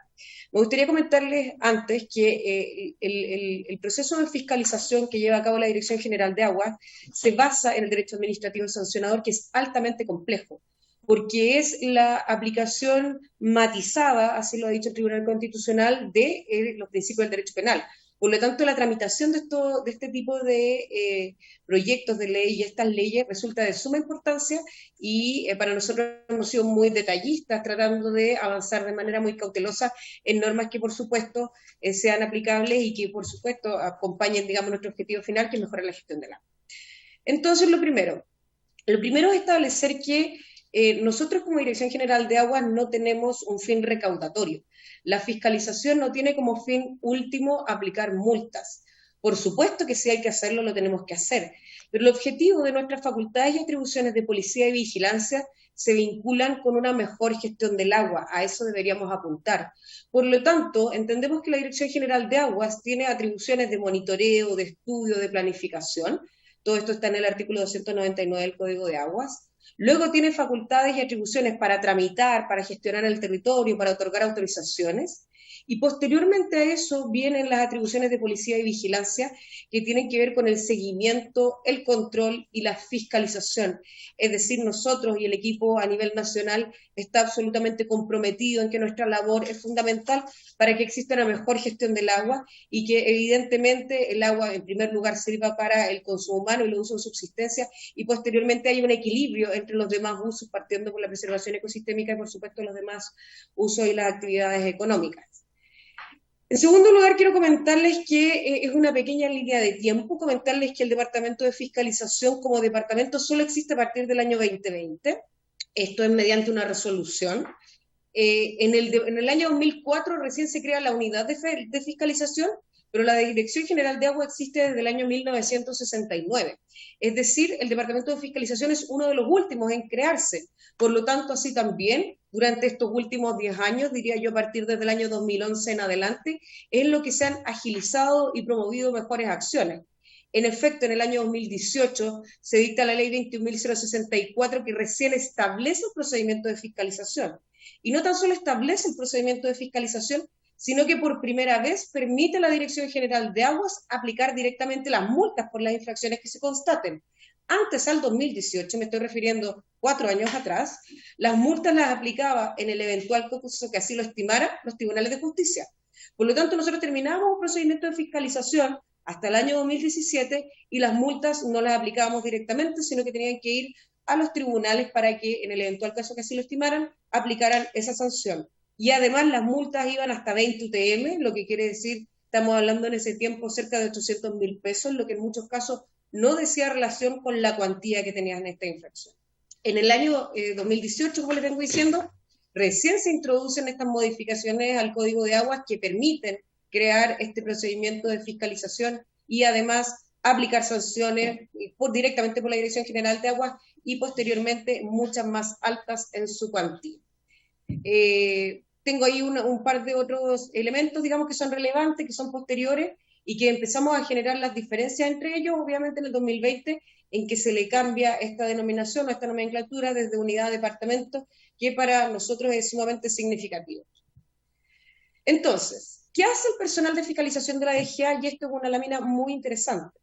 Speaker 12: Me gustaría comentarles antes que el proceso de fiscalización que lleva a cabo la Dirección General de Aguas se basa en el derecho administrativo sancionador, que es altamente complejo, porque es la aplicación matizada, así lo ha dicho el Tribunal Constitucional, de los principios del derecho penal. Por lo tanto, la tramitación de este tipo de proyectos de ley y estas leyes resulta de suma importancia y para nosotros hemos sido muy detallistas tratando de avanzar de manera muy cautelosa en normas que, por supuesto, sean aplicables y que, por supuesto, acompañen, digamos, nuestro objetivo final, que es mejorar la gestión del agua. Entonces, lo primero es establecer que nosotros como Dirección General de Aguas no tenemos un fin recaudatorio. La fiscalización no tiene como fin último aplicar multas. Por supuesto que si hay que hacerlo, lo tenemos que hacer, pero el objetivo de nuestras facultades y atribuciones de policía y vigilancia se vinculan con una mejor gestión del agua. A eso deberíamos apuntar. Por lo tanto, entendemos que la Dirección General de Aguas tiene atribuciones de monitoreo, de estudio, de planificación, Todo esto está en el artículo 299 del Código de Aguas. Luego tiene facultades y atribuciones para tramitar, para gestionar el territorio, para otorgar autorizaciones. Y posteriormente a eso vienen las atribuciones de policía y vigilancia que tienen que ver con el seguimiento, el control y la fiscalización. Es decir, nosotros y el equipo a nivel nacional está absolutamente comprometido en que nuestra labor es fundamental para que exista una mejor gestión del agua y que evidentemente el agua en primer lugar sirva para el consumo humano y el uso de subsistencia y posteriormente haya un equilibrio entre los demás usos, partiendo por la preservación ecosistémica y por supuesto los demás usos y las actividades económicas. En segundo lugar, quiero comentarles que es una pequeña línea de tiempo, comentarles que el Departamento de Fiscalización como departamento solo existe a partir del año 2020, esto es mediante una resolución. En el año 2004 recién se crea la unidad de fiscalización, pero la Dirección General de Agua existe desde el año 1969. Es decir, el Departamento de Fiscalización es uno de los últimos en crearse. Por lo tanto, así también, durante estos últimos 10 años, diría yo a partir desde el año 2011 en adelante, es lo que se han agilizado y promovido mejores acciones. En efecto, en el año 2018 se dicta la ley 21.064 que recién establece el procedimiento de fiscalización. Y no tan solo establece el procedimiento de fiscalización, sino que por primera vez permite a la Dirección General de Aguas aplicar directamente las multas por las infracciones que se constaten. Antes, al 2018, me estoy refiriendo 4 años atrás, las multas las aplicaba en el eventual caso que así lo estimara los tribunales de justicia. Por lo tanto, nosotros terminamos un procedimiento de fiscalización hasta el año 2017 y las multas no las aplicábamos directamente, sino que tenían que ir a los tribunales para que en el eventual caso que así lo estimaran, aplicaran esa sanción. Y además las multas iban hasta 20 UTM, lo que quiere decir, estamos hablando en ese tiempo cerca de 800.000 pesos, lo que en muchos casos no decía relación con la cuantía que tenían esta infracción. En el año 2018, como les vengo diciendo, recién se introducen estas modificaciones al Código de Aguas que permiten crear este procedimiento de fiscalización y además aplicar sanciones directamente por la Dirección General de Aguas y posteriormente muchas más altas en su cuantía. Tengo ahí un par de otros elementos, digamos, que son relevantes, que son posteriores y que empezamos a generar las diferencias entre ellos, obviamente en el 2020, en que se le cambia esta denominación o esta nomenclatura desde unidad a departamento, que para nosotros es sumamente significativo. Entonces, ¿qué hace el personal de fiscalización de la DGA? Y esto es una lámina muy interesante,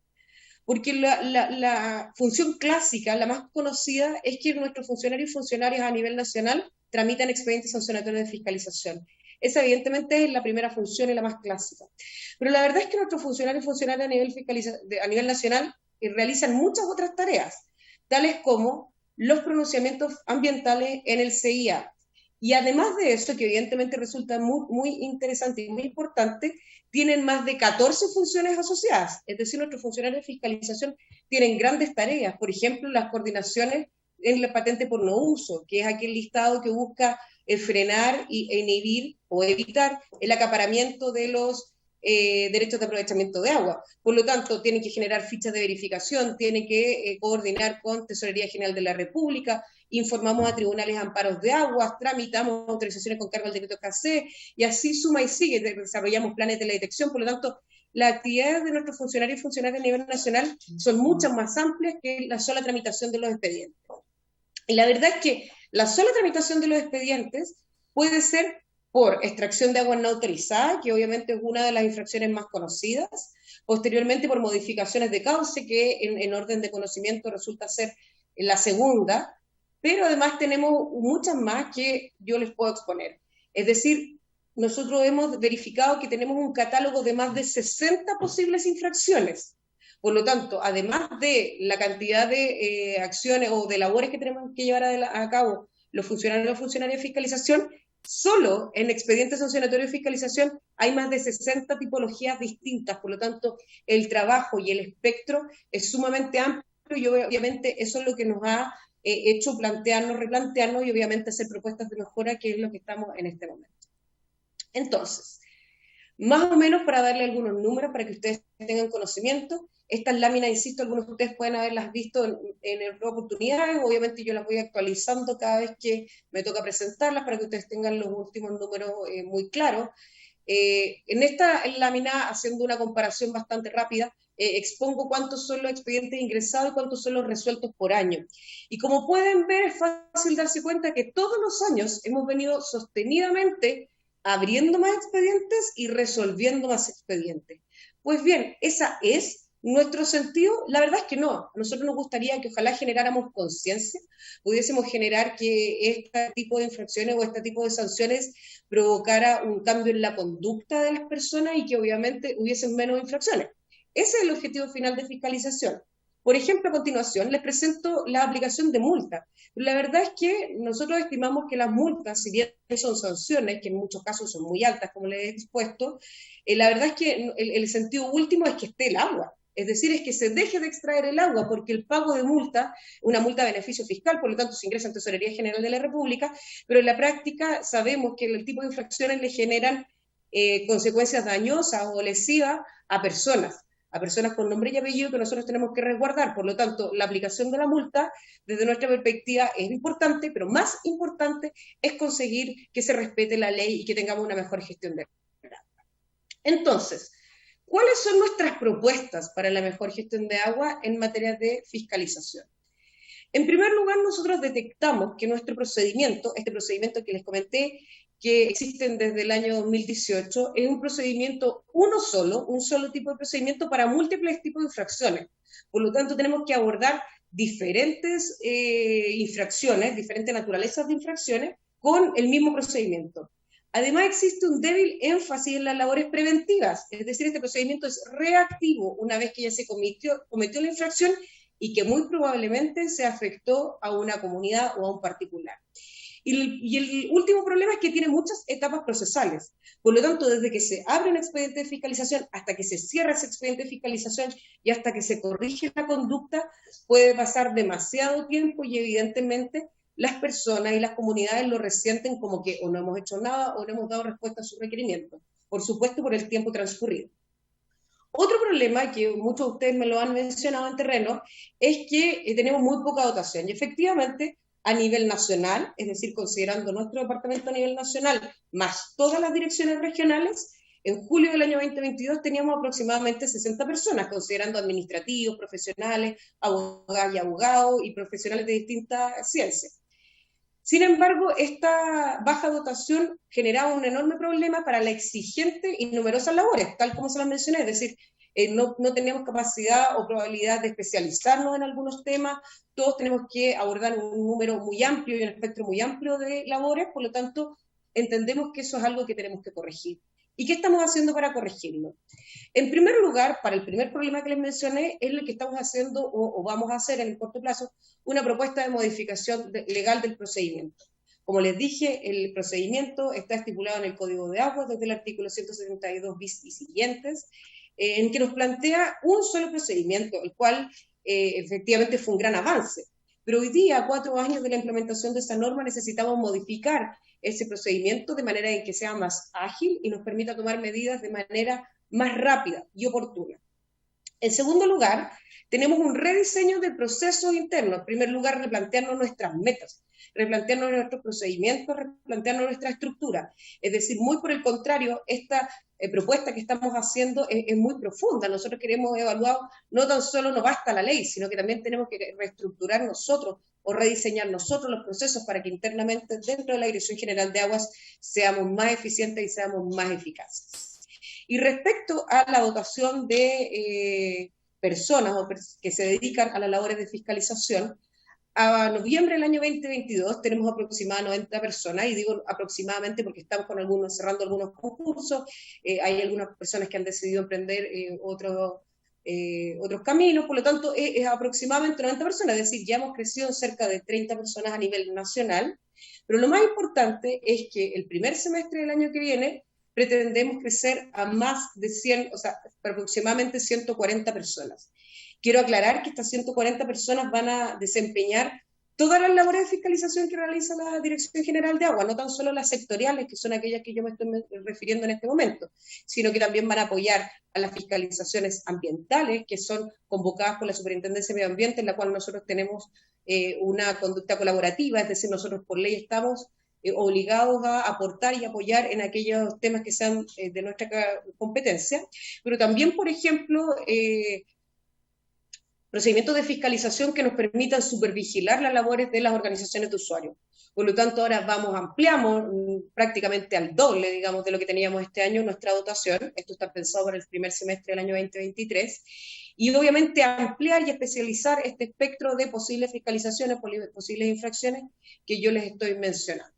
Speaker 12: porque la función clásica, la más conocida, es que nuestros funcionarios y funcionarias a nivel nacional tramitan expedientes sancionatorios de fiscalización. Esa evidentemente es la primera función y la más clásica. Pero la verdad es que nuestros funcionarios y funcionarias a nivel nacional realizan muchas otras tareas, tales como los pronunciamientos ambientales en el CIA. Y además de eso, que evidentemente resulta muy interesante y muy importante, tienen más de 14 funciones asociadas. Es decir, nuestros funcionarios de fiscalización tienen grandes tareas. Por ejemplo, las coordinaciones en la patente por no uso, que es aquel listado que busca frenar e inhibir o evitar el acaparamiento de los derechos de aprovechamiento de agua. Por lo tanto, tienen que generar fichas de verificación, tienen que coordinar con Tesorería General de la República, informamos a tribunales amparos de aguas, tramitamos autorizaciones con cargo al decreto KC, y así suma y sigue, desarrollamos planes de la detección. Por lo tanto, las actividades de nuestros funcionarios y funcionarias a nivel nacional son muchas más amplias que la sola tramitación de los expedientes. Y la verdad es que la sola tramitación de los expedientes puede ser por extracción de agua no autorizada, que obviamente es una de las infracciones más conocidas, posteriormente por modificaciones de cauce, que en orden de conocimiento resulta ser la segunda, pero además tenemos muchas más que yo les puedo exponer. Es decir, nosotros hemos verificado que tenemos un catálogo de más de 60 posibles infracciones. Por lo tanto, además de la cantidad de acciones o de labores que tenemos que llevar a cabo los funcionarios y funcionarias de fiscalización, solo en expedientes sancionatorios de fiscalización hay más de 60 tipologías distintas. Por lo tanto, el trabajo y el espectro es sumamente amplio y obviamente eso es lo que nos ha hecho plantearnos, replantearnos y obviamente hacer propuestas de mejora, que es lo que estamos en este momento. Entonces, más o menos para darle algunos números para que ustedes tengan conocimiento, estas láminas, insisto, algunos de ustedes pueden haberlas visto en otras oportunidades, obviamente yo las voy actualizando cada vez que me toca presentarlas para que ustedes tengan los últimos números muy claros. En esta lámina, haciendo una comparación bastante rápida, expongo cuántos son los expedientes ingresados y cuántos son los resueltos por año. Y como pueden ver, es fácil darse cuenta que todos los años hemos venido sostenidamente abriendo más expedientes y resolviendo más expedientes. Pues bien, esa es nuestro sentido. La verdad es que no. A nosotros nos gustaría que ojalá generáramos conciencia, pudiésemos generar que este tipo de infracciones o este tipo de sanciones provocara un cambio en la conducta de las personas y que obviamente hubiesen menos infracciones. Ese es el objetivo final de fiscalización. Por ejemplo, a continuación les presento la aplicación de multas. La verdad es que nosotros estimamos que las multas, si bien son sanciones, que en muchos casos son muy altas, como les he expuesto, la verdad es que el sentido último es que esté el agua. Es decir, es que se deje de extraer el agua, porque el pago de multa, una multa de beneficio fiscal, por lo tanto se ingresa en Tesorería General de la República, pero en la práctica sabemos que el tipo de infracciones le generan consecuencias dañosas o lesivas a personas con nombre y apellido que nosotros tenemos que resguardar. Por lo tanto, la aplicación de la multa, desde nuestra perspectiva, es importante, pero más importante es conseguir que se respete la ley y que tengamos una mejor gestión de agua. Entonces, ¿cuáles son nuestras propuestas para la mejor gestión de agua en materia de fiscalización? En primer lugar, nosotros detectamos que nuestro procedimiento, este procedimiento que les comenté, que existen desde el año 2018, es un procedimiento un solo tipo de procedimiento para múltiples tipos de infracciones. Por lo tanto, tenemos que abordar diferentes infracciones, diferentes naturalezas de infracciones, con el mismo procedimiento. Además, existe un débil énfasis en las labores preventivas, es decir, este procedimiento es reactivo una vez que ya se cometió la infracción y que muy probablemente se afectó a una comunidad o a un particular. Y el último problema es que tiene muchas etapas procesales. Por lo tanto, desde que se abre un expediente de fiscalización hasta que se cierra ese expediente de fiscalización y hasta que se corrige la conducta, puede pasar demasiado tiempo y evidentemente las personas y las comunidades lo resienten como que o no hemos hecho nada o no hemos dado respuesta a sus requerimientos. Por supuesto, por el tiempo transcurrido. Otro problema, que muchos de ustedes me lo han mencionado en terreno, es que tenemos muy poca dotación. Y efectivamente, a nivel nacional, es decir, considerando nuestro departamento a nivel nacional, más todas las direcciones regionales, en julio del año 2022 teníamos aproximadamente 60 personas, considerando administrativos, profesionales, abogadas y abogados y profesionales de distintas ciencias. Sin embargo, esta baja dotación generaba un enorme problema para la exigente y numerosas labores, tal como se las mencioné, es decir, no teníamos capacidad o probabilidad de especializarnos en algunos temas, todos tenemos que abordar un número muy amplio y un espectro muy amplio de labores, por lo tanto, entendemos que eso es algo que tenemos que corregir. ¿Y qué estamos haciendo para corregirlo? En primer lugar, para el primer problema que les mencioné, es lo que estamos haciendo o vamos a hacer en el corto plazo, una propuesta de modificación legal del procedimiento. Como les dije, el procedimiento está estipulado en el Código de Aguas desde el artículo 172 bis y siguientes, en que nos plantea un solo procedimiento, el cual efectivamente fue un gran avance. Pero hoy día, a 4 años de la implementación de esa norma, necesitamos modificar ese procedimiento de manera en que sea más ágil y nos permita tomar medidas de manera más rápida y oportuna. En segundo lugar, tenemos un rediseño de procesos internos. En primer lugar, replantearnos nuestras metas, replantearnos nuestros procedimientos, replantearnos nuestra estructura. Es decir, muy por el contrario, esta propuesta que estamos haciendo es muy profunda. Nosotros queremos evaluar, no tan solo nos basta la ley, sino que también tenemos que reestructurar nosotros o rediseñar nosotros los procesos para que internamente dentro de la Dirección General de Aguas seamos más eficientes y seamos más eficaces. Y respecto a la dotación de personas que se dedican a las labores de fiscalización, a noviembre del año 2022 tenemos aproximadamente 90 personas, y digo aproximadamente porque estamos cerrando algunos concursos, hay algunas personas que han decidido emprender otros caminos, por lo tanto es aproximadamente 90 personas, es decir, ya hemos crecido en cerca de 30 personas a nivel nacional, pero lo más importante es que el primer semestre del año que viene pretendemos crecer a más de 100, o sea, aproximadamente 140 personas. Quiero aclarar que estas 140 personas van a desempeñar todas las labores de fiscalización que realiza la Dirección General de Agua, no tan solo las sectoriales, que son aquellas que yo me estoy refiriendo en este momento, sino que también van a apoyar a las fiscalizaciones ambientales, que son convocadas por la Superintendencia de Medio Ambiente, en la cual nosotros tenemos una conducta colaborativa, es decir, nosotros por ley estamos obligados a aportar y apoyar en aquellos temas que sean de nuestra competencia, pero también, por ejemplo, procedimientos de fiscalización que nos permitan supervigilar las labores de las organizaciones de usuarios. Por lo tanto, ahora ampliamos prácticamente al doble, digamos, de lo que teníamos este año nuestra dotación. Esto está pensado para el primer semestre del año 2023. Y obviamente ampliar y especializar este espectro de posibles fiscalizaciones, posibles infracciones que yo les estoy mencionando.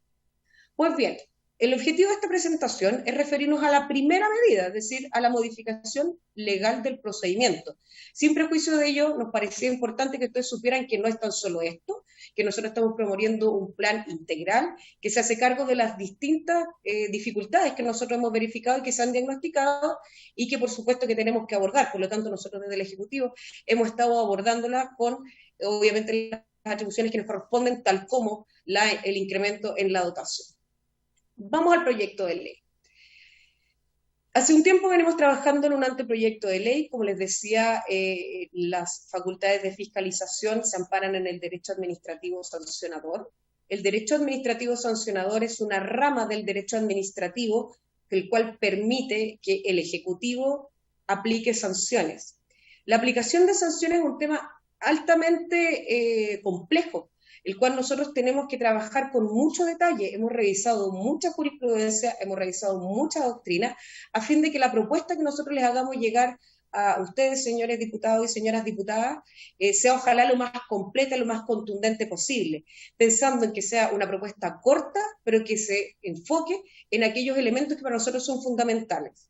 Speaker 12: Pues bien, el objetivo de esta presentación es referirnos a la primera medida, es decir, a la modificación legal del procedimiento. Sin prejuicio de ello, nos parecía importante que ustedes supieran que no es tan solo esto, que nosotros estamos promoviendo un plan integral que se hace cargo de las distintas dificultades que nosotros hemos verificado y que se han diagnosticado y que por supuesto que tenemos que abordar. Por lo tanto, nosotros desde el Ejecutivo hemos estado abordándolas con, obviamente, las atribuciones que nos corresponden, tal como el incremento en la dotación. Vamos al proyecto de ley. Hace un tiempo venimos trabajando en un anteproyecto de ley. Como les decía, las facultades de fiscalización se amparan en el derecho administrativo sancionador. El derecho administrativo sancionador es una rama del derecho administrativo, el cual permite que el Ejecutivo aplique sanciones. La aplicación de sanciones es un tema altamente complejo, el cual nosotros tenemos que trabajar con mucho detalle. Hemos revisado mucha jurisprudencia, hemos revisado mucha doctrina, a fin de que la propuesta que nosotros les hagamos llegar a ustedes, señores diputados y señoras diputadas, sea ojalá lo más completa, lo más contundente posible, pensando en que sea una propuesta corta, pero que se enfoque en aquellos elementos que para nosotros son fundamentales.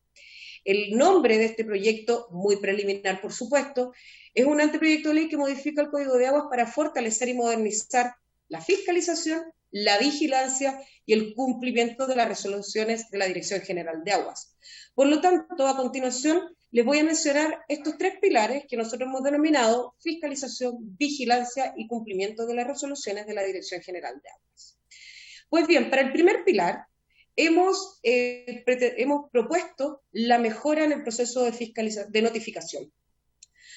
Speaker 12: El nombre de este proyecto, muy preliminar por supuesto, es un anteproyecto de ley que modifica el Código de Aguas para fortalecer y modernizar la fiscalización, la vigilancia y el cumplimiento de las resoluciones de la Dirección General de Aguas. Por lo tanto, a continuación les voy a mencionar estos tres pilares que nosotros hemos denominado fiscalización, vigilancia y cumplimiento de las resoluciones de la Dirección General de Aguas. Pues bien, para el primer pilar, hemos propuesto la mejora en el proceso de notificación.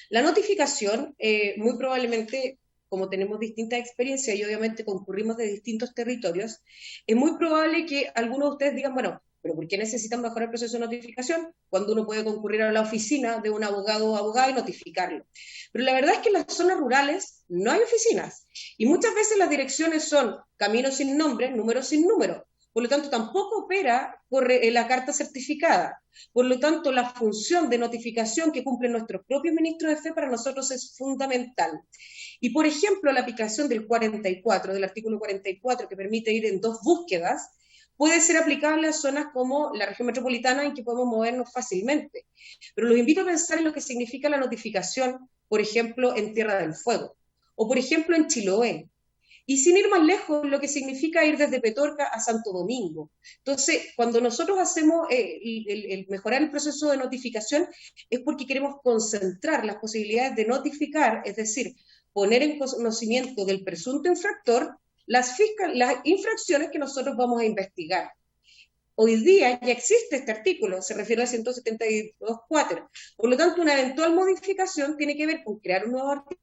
Speaker 12: La notificación, muy probablemente, como tenemos distintas experiencias y obviamente concurrimos de distintos territorios, es muy probable que algunos de ustedes digan, bueno, pero ¿por qué necesitan mejorar el proceso de notificación cuando uno puede concurrir a la oficina de un abogado o abogada y notificarlo? Pero la verdad es que en las zonas rurales no hay oficinas y muchas veces las direcciones son caminos sin nombre, números sin número. Por lo tanto, tampoco opera por la carta certificada. Por lo tanto, la función de notificación que cumplen nuestros propios ministros de fe para nosotros es fundamental. Y, por ejemplo, la aplicación del 44, del artículo 44, que permite ir en 2 búsquedas, puede ser aplicable a zonas como la región metropolitana en que podemos movernos fácilmente. Pero los invito a pensar en lo que significa la notificación, por ejemplo, en Tierra del Fuego, o por ejemplo en Chiloé. Y sin ir más lejos, lo que significa ir desde Petorca a Santo Domingo. Entonces, cuando nosotros hacemos el mejorar el proceso de notificación, es porque queremos concentrar las posibilidades de notificar, es decir, poner en conocimiento del presunto infractor las infracciones que nosotros vamos a investigar. Hoy día ya existe este artículo, se refiere al 172.4. Por lo tanto, una eventual modificación tiene que ver con crear un nuevo artículo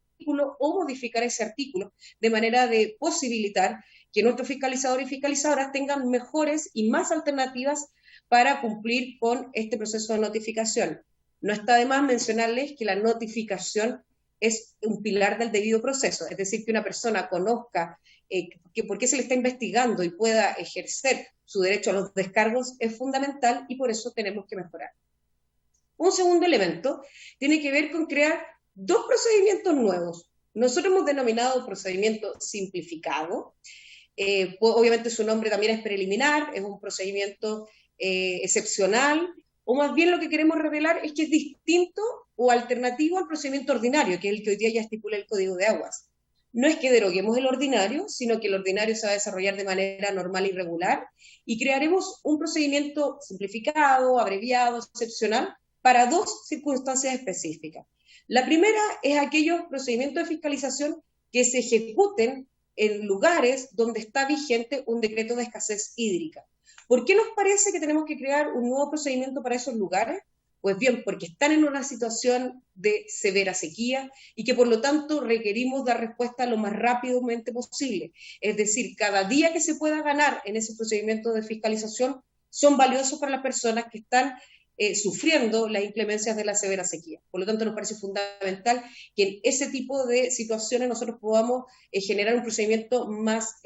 Speaker 12: o modificar ese artículo de manera de posibilitar que nuestros fiscalizadores y fiscalizadoras tengan mejores y más alternativas para cumplir con este proceso de notificación. No está de más mencionarles que la notificación es un pilar del debido proceso, es decir, que una persona conozca que por qué se le está investigando y pueda ejercer su derecho a los descargos es fundamental y por eso tenemos que mejorar. Un segundo elemento tiene que ver con crear 2 procedimientos nuevos. Nosotros hemos denominado procedimiento simplificado. Obviamente su nombre también es preliminar, es un procedimiento excepcional, o más bien lo que queremos revelar es que es distinto o alternativo al procedimiento ordinario, que es el que hoy día ya estipula el Código de Aguas. No es que deroguemos el ordinario, sino que el ordinario se va a desarrollar de manera normal y regular, y crearemos un procedimiento simplificado, abreviado, excepcional, para 2 circunstancias específicas. La primera es aquellos procedimientos de fiscalización que se ejecuten en lugares donde está vigente un decreto de escasez hídrica. ¿Por qué nos parece que tenemos que crear un nuevo procedimiento para esos lugares? Pues bien, porque están en una situación de severa sequía y que por lo tanto requerimos dar respuesta lo más rápidamente posible. Es decir, cada día que se pueda ganar en ese procedimiento de fiscalización son valiosos para las personas que están sufriendo las inclemencias de la severa sequía. Por lo tanto, nos parece fundamental que en ese tipo de situaciones nosotros podamos generar un procedimiento más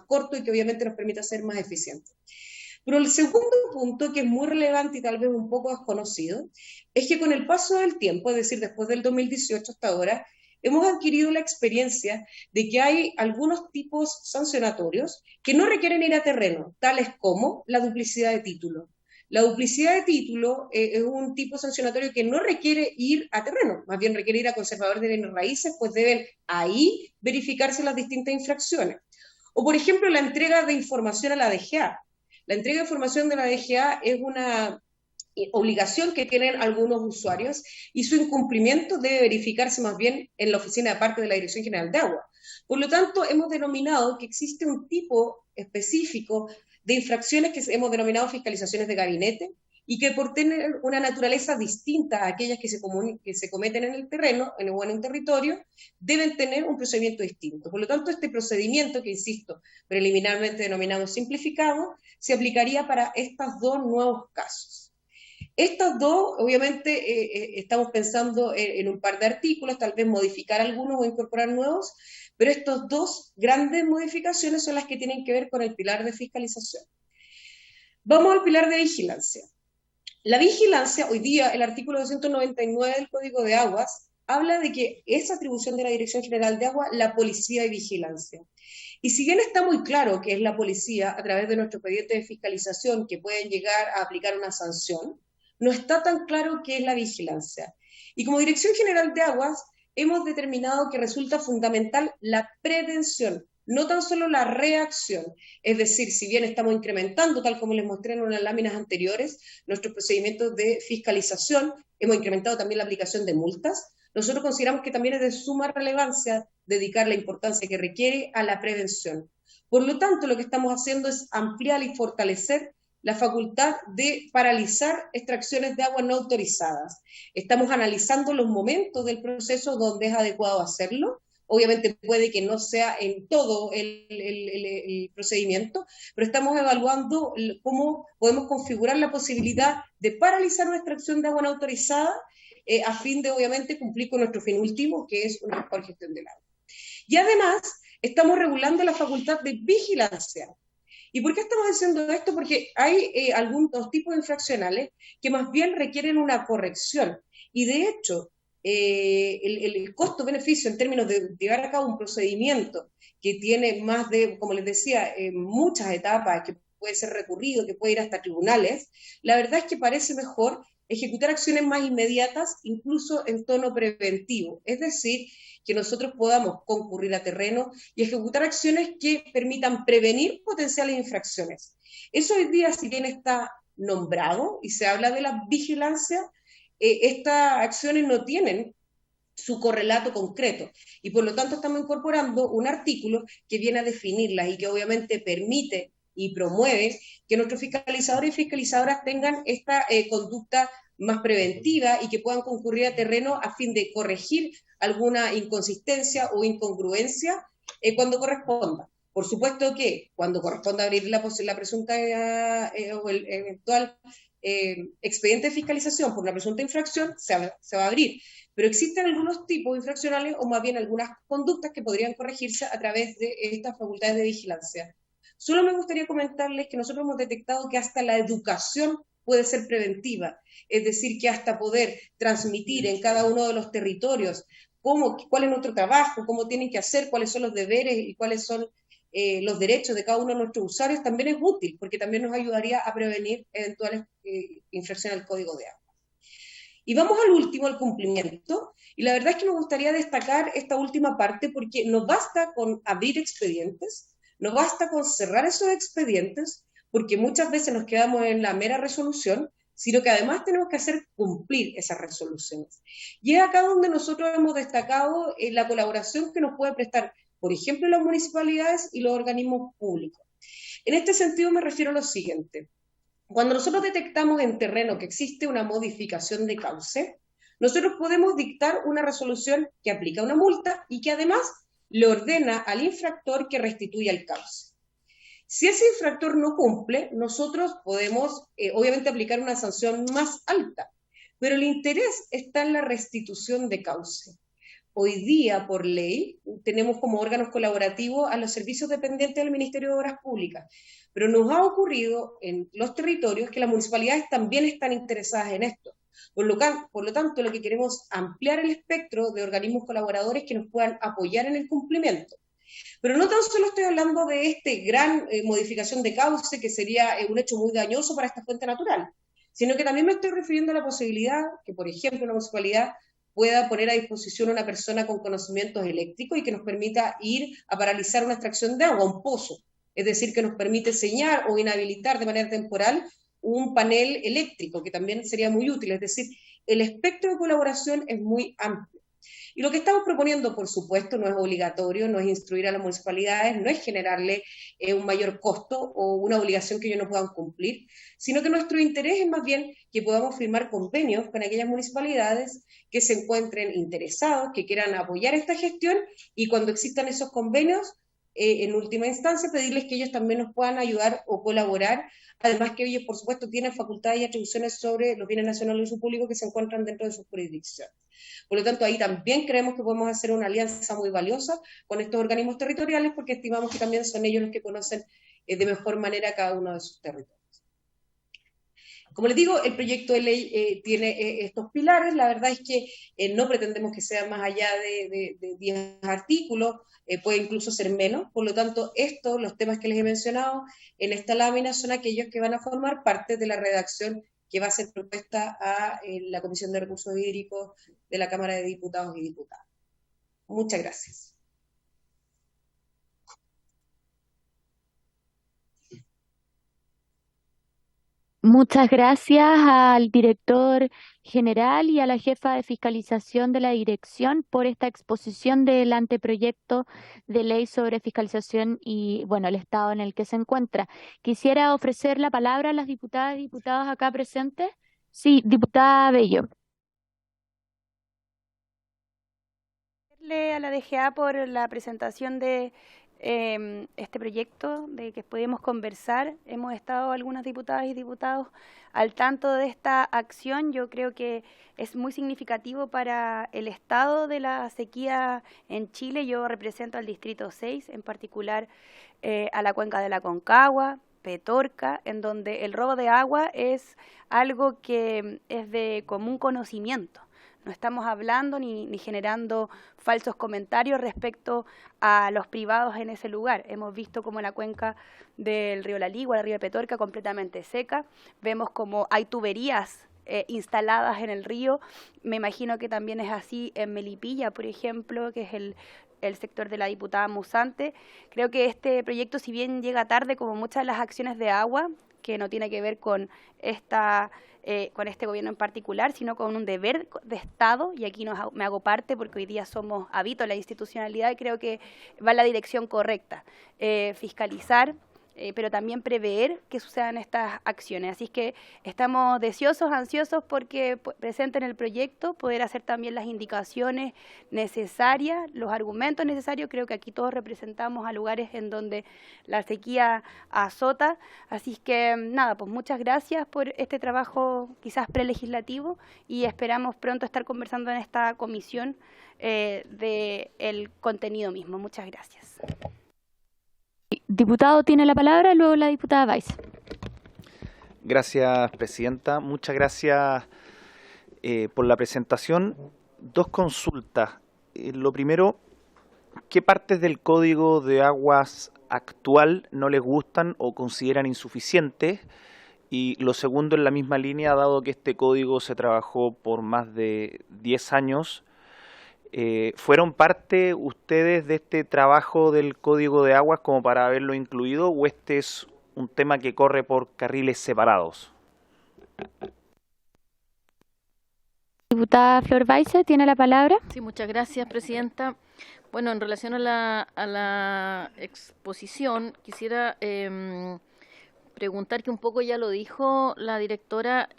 Speaker 12: corto y que obviamente nos permita ser más eficientes. Pero el segundo punto, que es muy relevante y tal vez un poco desconocido, es que con el paso del tiempo, es decir, después del 2018 hasta ahora, hemos adquirido la experiencia de que hay algunos tipos sancionatorios que no requieren ir a terreno, tales como la duplicidad de título. La duplicidad de título es un tipo sancionatorio que no requiere ir a terreno, más bien requiere ir a conservador de bienes raíces, pues deben ahí verificarse las distintas infracciones. O, por ejemplo, la entrega de información a la DGA. La entrega de información de la DGA es una obligación que tienen algunos usuarios y su incumplimiento debe verificarse más bien en la oficina de parte de la Dirección General de Agua. Por lo tanto, hemos denominado que existe un tipo específico de infracciones que hemos denominado fiscalizaciones de gabinete y que por tener una naturaleza distinta a aquellas que se cometen en el terreno, en un territorio, deben tener un procedimiento distinto. Por lo tanto, este procedimiento, que insisto, preliminarmente denominado simplificado, se aplicaría para estos dos nuevos casos. Estas dos, obviamente, estamos pensando en un par de artículos, tal vez modificar algunos o incorporar nuevos, pero estas dos grandes modificaciones son las que tienen que ver con el pilar de fiscalización. Vamos al pilar de vigilancia. La vigilancia, hoy día, el artículo 299 del Código de Aguas, habla de que es atribución de la Dirección General de Agua la policía y vigilancia. Y si bien está muy claro que es la policía, a través de nuestro expediente de fiscalización, que pueden llegar a aplicar una sanción, no está tan claro qué es la vigilancia. Y como Dirección General de Aguas, hemos determinado que resulta fundamental la prevención, no tan solo la reacción. Es decir, si bien estamos incrementando, tal como les mostré en unas láminas anteriores, nuestros procedimientos de fiscalización, hemos incrementado también la aplicación de multas, nosotros consideramos que también es de suma relevancia dedicar la importancia que requiere a la prevención. Por lo tanto, lo que estamos haciendo es ampliar y fortalecer la facultad de paralizar extracciones de agua no autorizadas. Estamos analizando los momentos del proceso donde es adecuado hacerlo. Obviamente puede que no sea en todo el procedimiento, pero estamos evaluando cómo podemos configurar la posibilidad de paralizar una extracción de agua no autorizada a fin de, obviamente, cumplir con nuestro fin último, que es una mejor gestión del agua. Y además, estamos regulando la facultad de vigilancia. ¿Y por qué estamos haciendo esto? Porque hay algunos tipos infraccionales que más bien requieren una corrección. Y de hecho, el costo-beneficio en términos de llevar a cabo un procedimiento que tiene más de, como les decía, muchas etapas, que puede ser recurrido, que puede ir hasta tribunales, la verdad es que parece mejor ejecutar acciones más inmediatas, incluso en tono preventivo. Es decir, que nosotros podamos concurrir a terreno y ejecutar acciones que permitan prevenir potenciales infracciones. Eso hoy día, si bien está nombrado y se habla de la vigilancia, estas acciones no tienen su correlato concreto y por lo tanto estamos incorporando un artículo que viene a definirlas y que obviamente permite y promueve que nuestros fiscalizadores y fiscalizadoras tengan esta conducta más preventiva y que puedan concurrir a terreno a fin de corregir alguna inconsistencia o incongruencia cuando corresponda. Por supuesto que cuando corresponda abrir la presunta o el eventual expediente de fiscalización por una presunta infracción, se va a abrir. Pero existen algunos tipos infraccionales o más bien algunas conductas que podrían corregirse a través de estas facultades de vigilancia. Solo me gustaría comentarles que nosotros hemos detectado que hasta la educación puede ser preventiva, es decir, que hasta poder transmitir en cada uno de los territorios cuál es nuestro trabajo, cómo tienen que hacer, cuáles son los deberes y cuáles son los derechos de cada uno de nuestros usuarios, también es útil, porque también nos ayudaría a prevenir eventuales infracciones al Código de Agua. Y vamos al último, al cumplimiento, y la verdad es que me gustaría destacar esta última parte porque no basta con abrir expedientes, no basta con cerrar esos expedientes, porque muchas veces nos quedamos en la mera resolución, sino que además tenemos que hacer cumplir esas resoluciones. Y es acá donde nosotros hemos destacado la colaboración que nos puede prestar, por ejemplo, las municipalidades y los organismos públicos. En este sentido me refiero a lo siguiente. Cuando nosotros detectamos en terreno que existe una modificación de cauce, nosotros podemos dictar una resolución que aplica una multa y que además le ordena al infractor que restituya el cauce. Si ese infractor no cumple, nosotros podemos obviamente aplicar una sanción más alta, pero el interés está en la restitución de cauce. Hoy día, por ley, tenemos como órganos colaborativos a los servicios dependientes del Ministerio de Obras Públicas, pero nos ha ocurrido en los territorios que las municipalidades también están interesadas en esto. Por lo tanto, lo que queremos es ampliar el espectro de organismos colaboradores que nos puedan apoyar en el cumplimiento. Pero no tan solo estoy hablando de este gran modificación de cauce, que sería un hecho muy dañoso para esta fuente natural, sino que también me estoy refiriendo a la posibilidad que, por ejemplo, una municipalidad pueda poner a disposición a una persona con conocimientos eléctricos y que nos permita ir a paralizar una extracción de agua, un pozo. Es decir, que nos permite sellar o inhabilitar de manera temporal un panel eléctrico, que también sería muy útil. Es decir, el espectro de colaboración es muy amplio. Y lo que estamos proponiendo, por supuesto, no es obligatorio, no es instruir a las municipalidades, no es generarle un mayor costo o una obligación que ellos no puedan cumplir, sino que nuestro interés es más bien que podamos firmar convenios con aquellas municipalidades que se encuentren interesados, que quieran apoyar esta gestión, y cuando existan esos convenios, en última instancia, pedirles que ellos también nos puedan ayudar o colaborar, además que ellos, por supuesto, tienen facultades y atribuciones sobre los bienes nacionales de uso público que se encuentran dentro de su jurisdicción. Por lo tanto, ahí también creemos que podemos hacer una alianza muy valiosa con estos organismos territoriales, porque estimamos que también son ellos los que conocen de mejor manera cada uno de sus territorios. Como les digo, el proyecto de ley tiene estos pilares. La verdad es que no pretendemos que sea más allá de 10 artículos, puede incluso ser menos. Por lo tanto, los temas que les he mencionado en esta lámina son aquellos que van a formar parte de la redacción que va a ser propuesta a la Comisión de Recursos Hídricos de la Cámara de Diputados y Diputadas. Muchas gracias.
Speaker 13: Muchas gracias al director general y a la jefa de fiscalización de la dirección por esta exposición del anteproyecto de ley sobre fiscalización y, bueno, el estado en el que se encuentra. Quisiera ofrecer la palabra a las diputadas y diputados acá presentes. Sí, diputada Bello.
Speaker 9: A la DGA por la presentación de este proyecto de que podemos conversar. Hemos estado algunas diputadas y diputados al tanto de esta acción. Yo creo que es muy significativo para el estado de la sequía en Chile. Yo represento al Distrito 6, en particular a la cuenca de la Concagua, Petorca, en donde el robo de agua es algo que es de común conocimiento. No estamos hablando ni generando falsos comentarios respecto a los privados en ese lugar. Hemos visto como la cuenca del río La Ligua, la río de Petorca, completamente seca. Vemos como hay tuberías instaladas en el río. Me imagino que también es así en Melipilla, por ejemplo, que es el sector de la diputada Musante. Creo que este proyecto, si bien llega tarde, como muchas de las acciones de agua, que no tiene que ver con con este gobierno en particular, sino con un deber de Estado, y aquí me hago parte porque hoy día habito la institucionalidad y creo que va en la dirección correcta. Fiscalizar, pero también prever que sucedan estas acciones. Así es que estamos deseosos, ansiosos porque presenten el proyecto, poder hacer también las indicaciones necesarias, los argumentos necesarios. Creo que aquí todos representamos a lugares en donde la sequía azota. Así es que nada, pues muchas gracias por este trabajo quizás prelegislativo y esperamos pronto estar conversando en esta comisión del contenido mismo. Muchas gracias.
Speaker 13: Diputado tiene la palabra, luego la diputada Weiss.
Speaker 1: Gracias, presidenta. Muchas gracias por la presentación. Dos consultas. Lo primero, ¿qué partes del Código de Aguas actual no les gustan o consideran insuficientes? Y lo segundo, en la misma línea, dado que este código se trabajó por más de 10 años, ¿fueron parte ustedes de este trabajo del Código de Aguas como para haberlo incluido o este es un tema que corre por carriles separados?
Speaker 13: Diputada Flor Weisse, ¿tiene la palabra?
Speaker 5: Sí, muchas gracias, presidenta. Bueno, en relación a la exposición, quisiera preguntar, que un poco ya lo dijo la directora,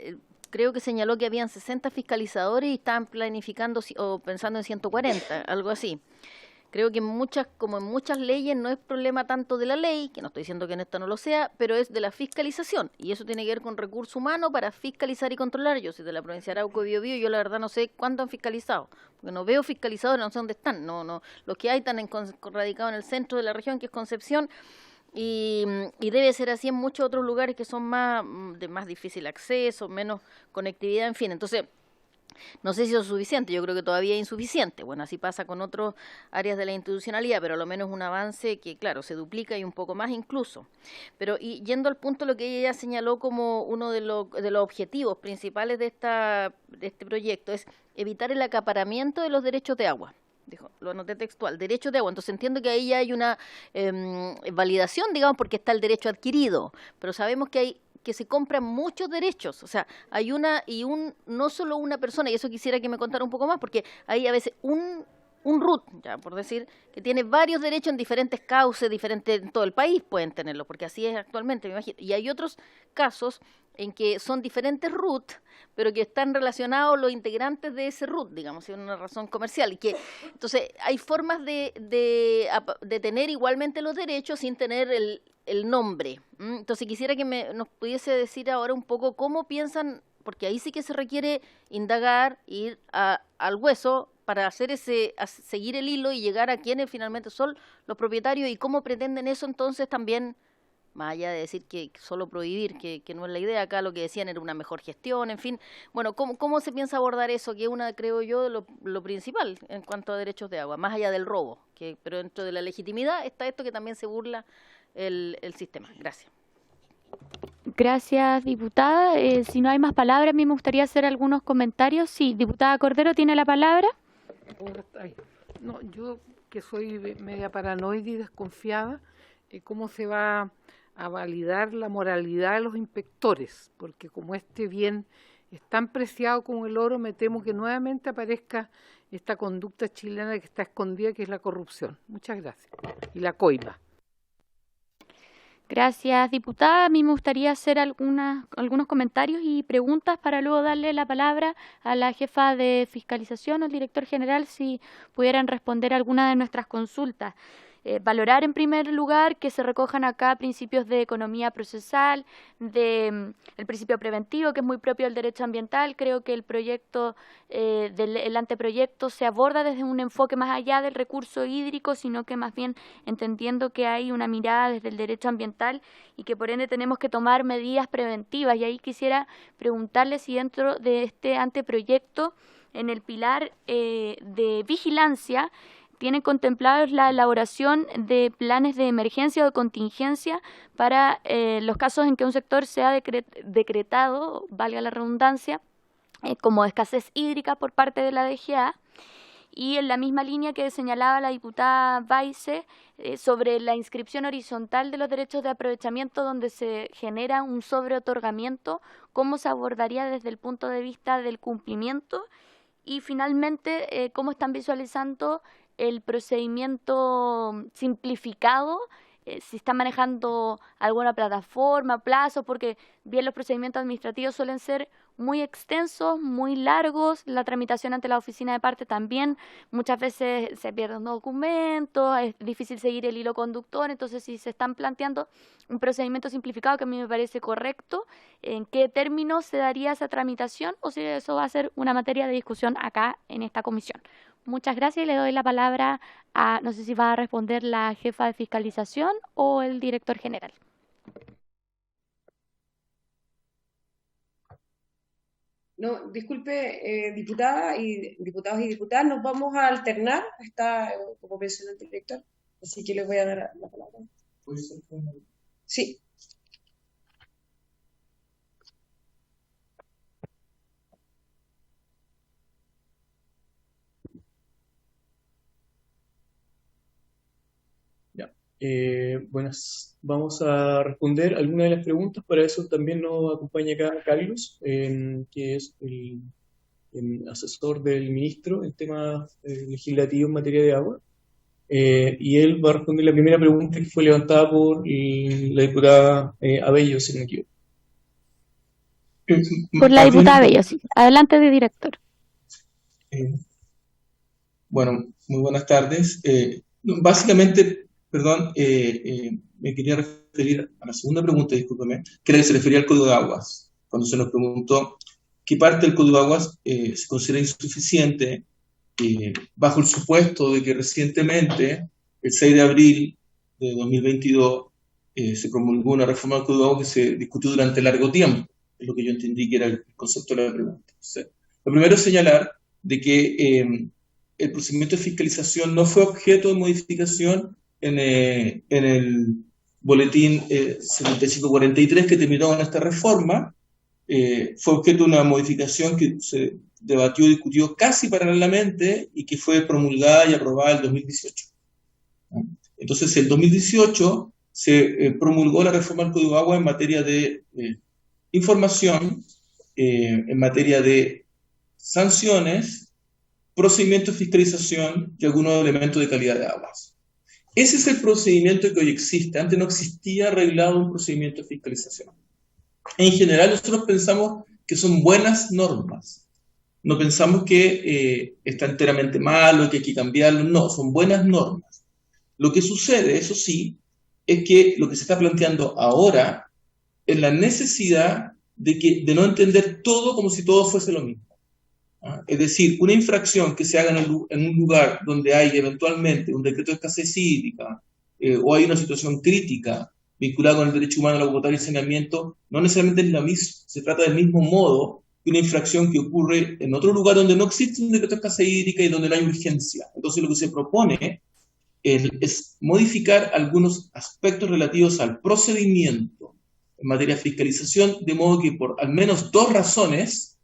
Speaker 5: creo que señaló que habían 60 fiscalizadores y estaban planificando o pensando en 140, algo así. Creo que como en muchas leyes no es problema tanto de la ley, que no estoy diciendo que en esta no lo sea, pero es de la fiscalización. Y eso tiene que ver con recurso humano para fiscalizar y controlar. Yo soy de la provincia de Arauco y Biobío, yo la verdad no sé cuánto han fiscalizado, porque no veo fiscalizadores, no sé dónde están. No, los que hay están radicados en el centro de la región, que es Concepción, y debe ser así en muchos otros lugares que son de más difícil acceso, menos conectividad, en fin. Entonces, no sé si eso es suficiente, yo creo que todavía es insuficiente. Bueno, así pasa con otras áreas de la institucionalidad, pero a lo menos un avance que, claro, se duplica y un poco más incluso. Pero y yendo al punto, lo que ella señaló como uno de los objetivos principales de este proyecto es evitar el acaparamiento de los derechos de agua. Dijo, lo anoté textual, derechos de agua. Entonces entiendo que ahí ya hay una validación, digamos, porque está el derecho adquirido, pero sabemos que se compran muchos derechos, o sea, hay no solo una persona, y eso quisiera que me contara un poco más, porque hay a veces un RUT, ya por decir, que tiene varios derechos en diferentes cauces, diferentes en todo el país pueden tenerlo, porque así es actualmente, me imagino. Y hay otros casos en que son diferentes RUT, pero que están relacionados los integrantes de ese RUT, digamos, en una razón comercial. Y que entonces hay formas de tener igualmente los derechos sin tener el nombre. Entonces quisiera que nos pudiese decir ahora un poco cómo piensan, porque ahí sí que se requiere indagar, ir al hueso para seguir el hilo y llegar a quienes finalmente son los propietarios, y cómo pretenden eso entonces también, más allá de decir que solo prohibir, que no es la idea. Acá lo que decían era una mejor gestión, en fin. Bueno, ¿cómo se piensa abordar eso? Que es creo yo, lo principal en cuanto a derechos de agua, más allá del robo, pero dentro de la legitimidad está esto que también se burla el sistema. Gracias.
Speaker 13: Gracias, diputada. Si no hay más palabras, a mí me gustaría hacer algunos comentarios. Sí, diputada Cordero, ¿tiene la palabra?
Speaker 6: No, yo que soy media paranoide y desconfiada, ¿cómo se va a validar la moralidad de los inspectores? Porque como este bien es tan preciado como el oro, me temo que nuevamente aparezca esta conducta chilena que está escondida, que es la corrupción. Muchas gracias. Y la coima.
Speaker 13: Gracias, diputada. A mí me gustaría hacer algunos comentarios y preguntas para luego darle la palabra a la jefa de fiscalización o al director general, si pudieran responder alguna de nuestras consultas. Valorar en primer lugar que se recojan acá principios de economía procesal, el principio preventivo, que es muy propio del derecho ambiental. Creo que el anteproyecto se aborda desde un enfoque más allá del recurso hídrico, sino que más bien entendiendo que hay una mirada desde el derecho ambiental y que por ende tenemos que tomar medidas preventivas. Y ahí quisiera preguntarle si dentro de este anteproyecto, en el pilar de vigilancia, tienen contemplados la elaboración de planes de emergencia o de contingencia para los casos en que un sector sea decretado, valga la redundancia, como escasez hídrica por parte de la DGA. Y en la misma línea que señalaba la diputada Baise, sobre la inscripción horizontal de los derechos de aprovechamiento, donde se genera un sobreotorgamiento, ¿cómo se abordaría desde el punto de vista del cumplimiento? Y finalmente, ¿cómo están visualizando el procedimiento simplificado? Si están manejando alguna plataforma, plazo, porque bien los procedimientos administrativos suelen ser muy extensos, muy largos, la tramitación ante la oficina de parte también, muchas veces se pierden documentos, es difícil seguir el hilo conductor. Entonces, si se están planteando un procedimiento simplificado, que a mí me parece correcto, ¿en qué términos se daría esa tramitación, o si eso va a ser una materia de discusión acá en esta comisión? Muchas gracias, y le doy la palabra no sé si va a responder la jefa de fiscalización o el director general.
Speaker 12: No, disculpe, diputada y diputados y diputadas, nos vamos a alternar, está como mencionó el director, así que les voy a dar la palabra. Sí.
Speaker 11: Buenas, vamos a responder algunas de las preguntas. Para eso también nos acompaña acá Carlos, que es el asesor del ministro en temas legislativos en materia de agua. y él va a responder la primera pregunta que fue levantada por la diputada Abello, si no me equivoco.
Speaker 13: Por la diputada Bello, sí. Adelante, director.
Speaker 11: Bueno, muy buenas tardes. Básicamente, perdón, me quería referir a la segunda pregunta, discúlpeme, que se refería al Código de Aguas, cuando se nos preguntó qué parte del Código de Aguas se considera insuficiente bajo el supuesto de que recientemente, el 6 de abril de 2022, se promulgó una reforma del Código de Aguas que se discutió durante largo tiempo. Es lo que yo entendí que era el concepto de la pregunta. Entonces, lo primero es señalar de que el procedimiento de fiscalización no fue objeto de modificación en el boletín 7543 que terminó con esta reforma. Fue objeto de una modificación que se debatió y discutió casi paralelamente y que fue promulgada y aprobada en 2018. Entonces, en 2018 se promulgó la reforma del Código de Agua en materia de información, en materia de sanciones, procedimientos de fiscalización y algunos elementos de calidad de aguas. Ese es el procedimiento que hoy existe. Antes no existía arreglado un procedimiento de fiscalización. En general, nosotros pensamos que son buenas normas. No pensamos que está enteramente malo y que hay que cambiarlo. No, son buenas normas. Lo que sucede, eso sí, es que lo que se está planteando ahora es la necesidad de no entender todo como si todo fuese lo mismo. Es decir, una infracción que se haga en un lugar donde hay eventualmente un decreto de escasez hídrica o hay una situación crítica vinculada con el derecho humano al agua potable y saneamiento, no necesariamente es la misma. Se trata del mismo modo que una infracción que ocurre en otro lugar donde no existe un decreto de escasez hídrica y donde no hay urgencia. Entonces lo que se propone es modificar algunos aspectos relativos al procedimiento en materia de fiscalización, de modo que por al menos dos razones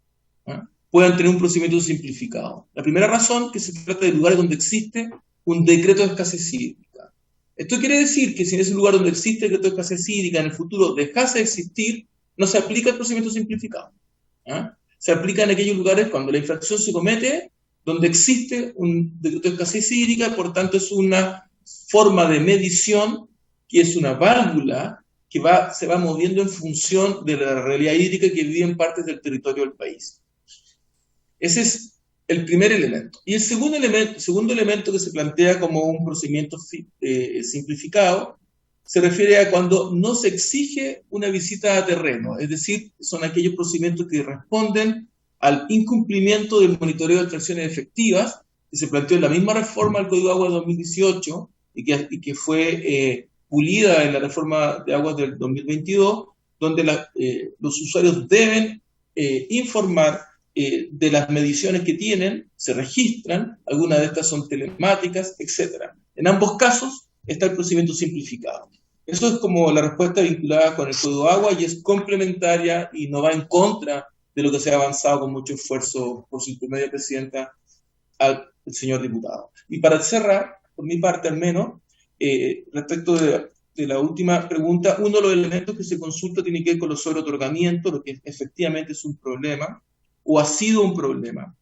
Speaker 11: puedan tener un procedimiento simplificado. La primera razón, que se trata de lugares donde existe un decreto de escasez hídrica. Esto quiere decir que si en ese lugar donde existe el decreto de escasez hídrica en el futuro dejase de existir, no se aplica el procedimiento simplificado. Se aplica en aquellos lugares cuando la infracción se comete, donde existe un decreto de escasez hídrica, por tanto es una forma de medición que es una válvula que se va moviendo en función de la realidad hídrica que vive en partes del territorio del país. Ese es el primer elemento. Y el segundo elemento que se plantea como un procedimiento simplificado se refiere a cuando no se exige una visita a terreno, es decir, son aquellos procedimientos que responden al incumplimiento del monitoreo de extracciones efectivas, que se planteó en la misma reforma al Código de Aguas de 2018 y que fue pulida en la reforma de aguas del 2022, donde los usuarios deben informar de las mediciones que tienen, se registran, algunas de estas son telemáticas, etc. En ambos casos está el procedimiento simplificado. Eso es como la respuesta vinculada con el Código de Agua y es complementaria y no va en contra de lo que se ha avanzado con mucho esfuerzo por su intermedia presidenta al señor diputado. Y para cerrar, por mi parte al menos, respecto de la última pregunta, uno de los elementos que se consulta tiene que ver con los sobreotorgamientos, lo que efectivamente es un problema, o ha sido un problema.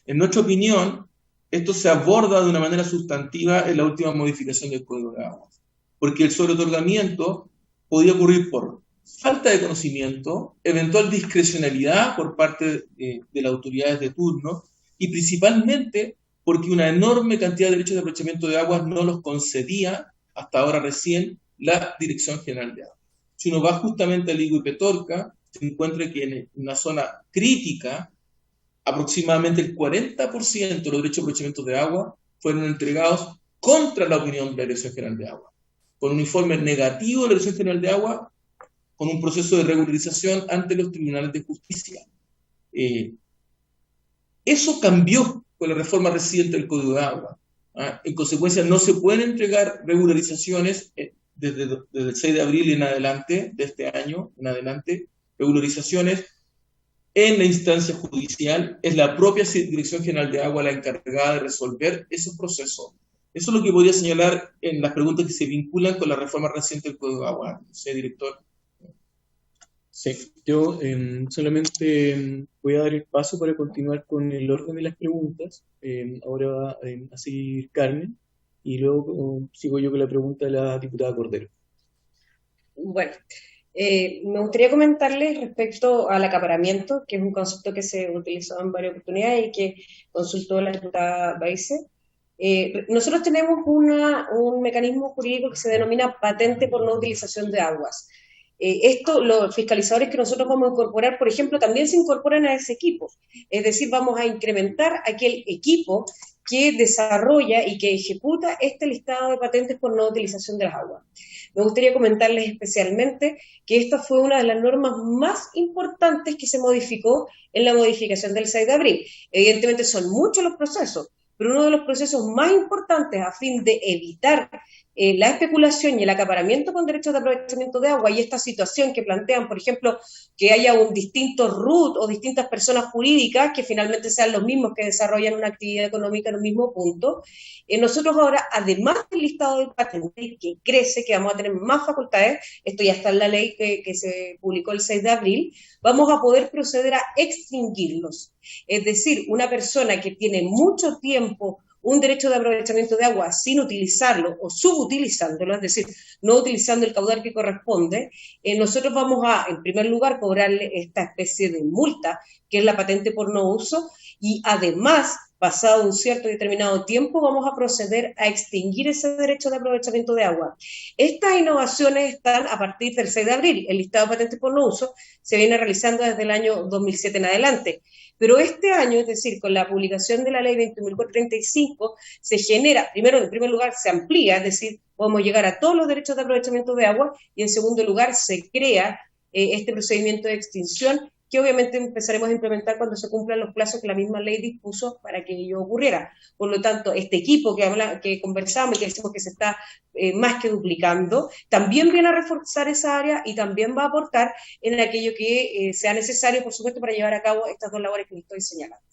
Speaker 11: En nuestra opinión, esto se aborda de una manera sustantiva en la última modificación del Código de Aguas, porque el sobreotorgamiento podía ocurrir por falta de conocimiento, eventual discrecionalidad por parte de las autoridades de turno, y principalmente porque una enorme cantidad de derechos de aprovechamiento de aguas no los concedía hasta ahora recién la Dirección General de Aguas. Si uno va justamente al Ligo y Petorca, se encuentra que en una zona crítica, aproximadamente el 40% de los derechos de aprovechamiento de agua fueron entregados contra la opinión de la Dirección General de Agua, con un informe negativo de la Dirección General de Agua, con un proceso de regularización ante los tribunales de justicia. Eso cambió con la reforma reciente del Código de Agua. En consecuencia, no se pueden entregar regularizaciones desde el 6 de abril en adelante, de este año en adelante, regularizaciones en la instancia judicial. Es la propia Dirección General de Agua la encargada de resolver esos procesos. Eso es lo que podría señalar en las preguntas que se vinculan con la reforma reciente del Código de Agua. No sé, director. Sí, yo solamente voy a dar el paso para continuar con el orden de las preguntas. Ahora va a seguir Carmen. y luego sigo yo con la pregunta de la diputada Cordero.
Speaker 12: Bueno, me gustaría comentarles respecto al acaparamiento, que es un concepto que se utilizó en varias oportunidades y que consultó la diputada Baise. Nosotros tenemos un mecanismo jurídico que se denomina patente por no utilización de aguas. Esto, los fiscalizadores que nosotros vamos a incorporar, por ejemplo, también se incorporan a ese equipo. Es decir, vamos a incrementar aquel equipo que desarrolla y que ejecuta este listado de patentes por no utilización de las aguas. Me gustaría comentarles especialmente que esta fue una de las normas más importantes que se modificó en la modificación del 6 de abril. Evidentemente son muchos los procesos, pero uno de los procesos más importantes a fin de evitar la especulación y el acaparamiento con derechos de aprovechamiento de agua y esta situación que plantean, por ejemplo, que haya un distinto RUT o distintas personas jurídicas que finalmente sean los mismos que desarrollan una actividad económica en un mismo punto. Nosotros ahora, además del listado de patentes que crece, que vamos a tener más facultades, esto ya está en la ley que se publicó el 6 de abril, vamos a poder proceder a extinguirlos. Es decir, una persona que tiene mucho tiempo un derecho de aprovechamiento de agua sin utilizarlo o subutilizándolo, es decir, no utilizando el caudal que corresponde, nosotros vamos a, en primer lugar, cobrarle esta especie de multa, que es la patente por no uso, y además, pasado un cierto y determinado tiempo, vamos a proceder a extinguir ese derecho de aprovechamiento de agua. Estas innovaciones están a partir del 6 de abril. El listado de patentes por no uso se viene realizando desde el año 2007 en adelante. Pero este año, es decir, con la publicación de la ley 21.435, se genera, primero, en primer lugar, se amplía, es decir, podemos llegar a todos los derechos de aprovechamiento de agua, y en segundo lugar, se crea este procedimiento de extinción, que obviamente empezaremos a implementar cuando se cumplan los plazos que la misma ley dispuso para que ello ocurriera. Por lo tanto, este equipo que conversamos y que decimos que se está más que duplicando, también viene a reforzar esa área y también va a aportar en aquello que sea necesario, por supuesto, para llevar a cabo estas dos labores que les estoy señalando.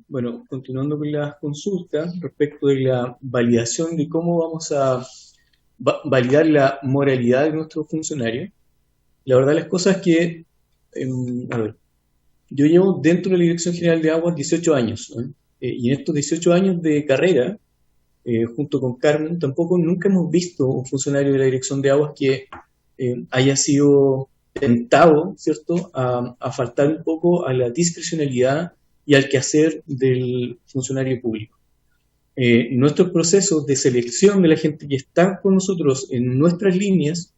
Speaker 11: Bueno, continuando con las consultas respecto de la validación de cómo vamos a validar la moralidad de nuestros funcionarios. La verdad de las cosas es que, a ver, yo llevo dentro de la Dirección General de Aguas 18 años, y en estos 18 años de carrera, junto con Carmen, nunca hemos visto un funcionario de la Dirección de Aguas que haya sido tentado, ¿cierto?, a faltar un poco a la discrecionalidad y al quehacer del funcionario público. Nuestros procesos de selección de la gente que está con nosotros en nuestras líneas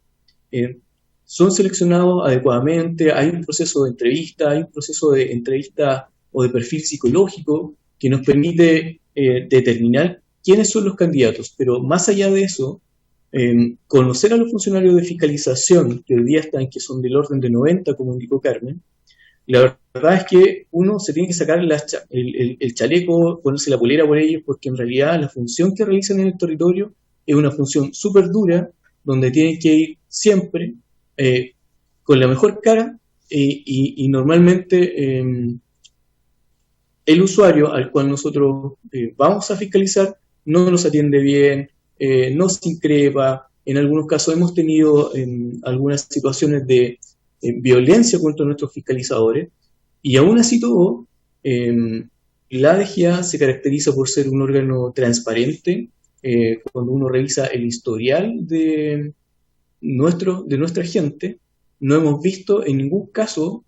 Speaker 11: son seleccionados adecuadamente. Hay un proceso de entrevista, hay un proceso de entrevista o de perfil psicológico que nos permite determinar quiénes son los candidatos, pero más allá de eso, conocer a los funcionarios de fiscalización que hoy día están, que son del orden de 90, como indicó Carmen. La verdad es que uno se tiene que sacar el chaleco, ponerse la polera por ellos, porque en realidad la función que realizan en el territorio es una función súper dura, donde tienen que ir siempre con la mejor cara y normalmente el usuario al cual nosotros vamos a fiscalizar no nos atiende bien, nos increpa. En algunos casos hemos tenido algunas situaciones de violencia contra nuestros fiscalizadores, y aún así todo, la DGA se caracteriza por ser un órgano transparente. Cuando uno revisa el historial de nuestra gente, no hemos visto en ningún caso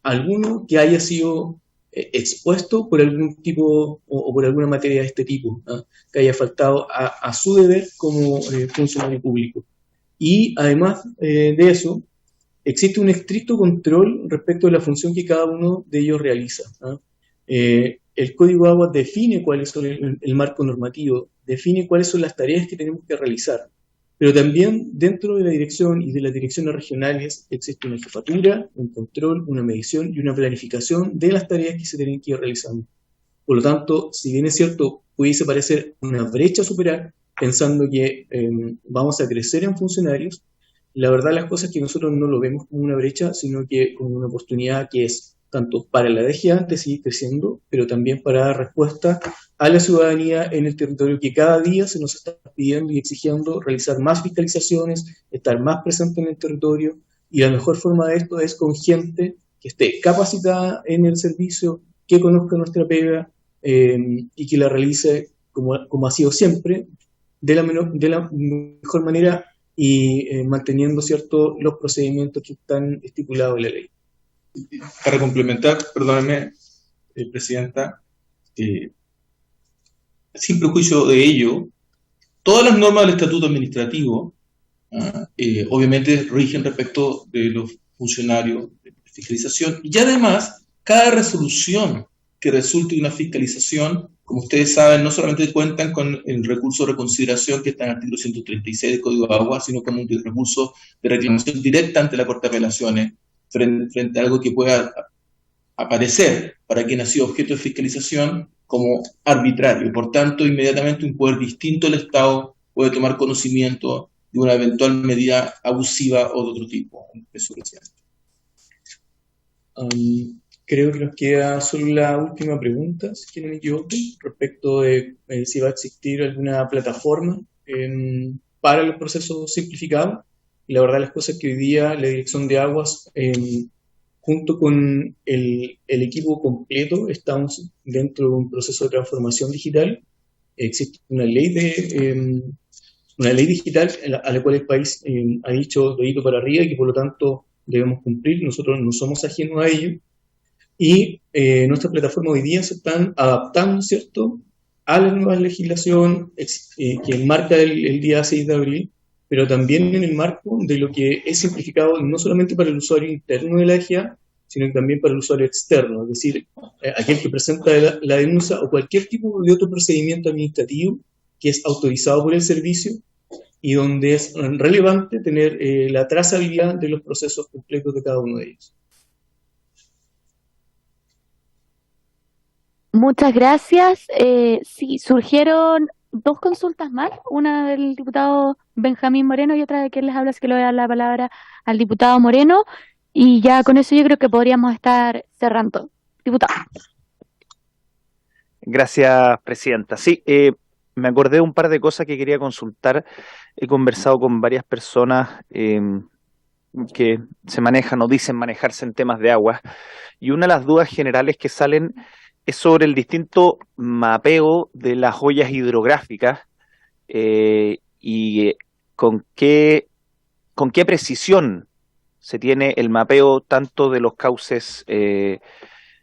Speaker 11: alguno que haya sido expuesto por algún tipo o por alguna materia de este tipo, ¿no?, que haya faltado a su deber como funcionario público. Y además de eso, existe un estricto control respecto de la función que cada uno de ellos realiza, ¿no? El Código de Aguas define cuáles son el marco normativo, define cuáles son las tareas que tenemos que realizar, pero también dentro de la dirección y de las direcciones regionales existe una jefatura, un control, una medición y una planificación de las tareas que se tienen que ir realizando. Por lo tanto, si bien es cierto, pudiese parecer una brecha a superar, pensando que vamos a crecer en funcionarios, la verdad las cosas es que nosotros no lo vemos como una brecha, sino que como una oportunidad que es tanto para la DGA de seguir creciendo, pero también para dar respuesta a la ciudadanía en el territorio que cada día se nos está pidiendo y exigiendo realizar más fiscalizaciones, estar más presente en el territorio, y la mejor forma de esto es con gente que esté capacitada en el servicio, que conozca nuestra pega y que la realice como ha sido siempre, de la mejor manera y manteniendo, ¿cierto?, los procedimientos que están estipulados en la ley.
Speaker 14: Para complementar, perdóname, Presidenta, sin prejuicio de ello, todas las normas del Estatuto Administrativo obviamente rigen respecto de los funcionarios de fiscalización y además cada resolución que resulte de una fiscalización, como ustedes saben, no solamente cuentan con el recurso de reconsideración que está en el artículo 136 del Código de Agua, sino con un recurso de reclamación directa ante la Corte de Apelaciones frente a algo que pueda aparecer para quien ha sido objeto de fiscalización como arbitrario. Por tanto, inmediatamente un poder distinto del Estado puede tomar conocimiento de una eventual medida abusiva o de otro tipo.
Speaker 11: Creo que nos queda solo la última pregunta, si no me equivoco, respecto de si va a existir alguna plataforma para los procesos simplificados. Y la verdad las cosas es que hoy día la Dirección de Aguas, junto con el equipo completo, estamos dentro de un proceso de transformación digital. Existe una ley digital a la cual el país ha dicho dedito para arriba y que por lo tanto debemos cumplir. Nosotros no somos ajenos a ello. Y nuestras plataformas hoy día se están adaptando, ¿cierto?, a la nueva legislación que enmarca el día 6 de abril, pero también en el marco de lo que es simplificado no solamente para el usuario interno de la EGA, sino también para el usuario externo, es decir, aquel que presenta la denuncia o cualquier tipo de otro procedimiento administrativo que es autorizado por el servicio y donde es relevante tener la trazabilidad de los procesos completos de cada uno de ellos.
Speaker 13: Muchas gracias. Sí, surgieron dos consultas más, una del diputado Benjamín Moreno y otra de quien les habla, así que le voy a dar la palabra al diputado Moreno y ya con eso yo creo que podríamos estar cerrando. Diputado.
Speaker 1: Gracias, Presidenta. Sí, me acordé de un par de cosas que quería consultar. He conversado con varias personas que se manejan o dicen manejarse en temas de agua y una de las dudas generales que salen es sobre el distinto mapeo de las ollas hidrográficas y con qué precisión se tiene el mapeo tanto de los cauces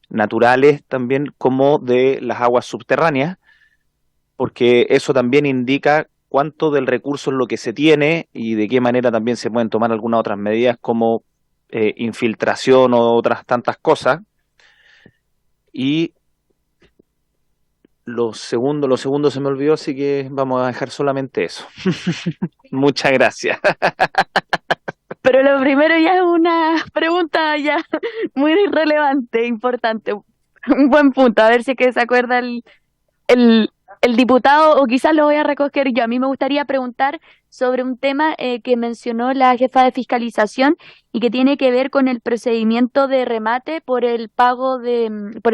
Speaker 1: naturales también como de las aguas subterráneas, porque eso también indica cuánto del recurso es lo que se tiene y de qué manera también se pueden tomar algunas otras medidas como infiltración o otras tantas cosas. Y lo segundo se me olvidó, así que vamos a dejar solamente eso. Muchas gracias.
Speaker 13: Pero lo primero ya es una pregunta ya muy relevante, importante. Un buen punto, a ver si es que se acuerda el diputado, o quizás lo voy a recoger yo. A mí me gustaría preguntar sobre un tema que mencionó la jefa de fiscalización y que tiene que ver con el procedimiento de remate por el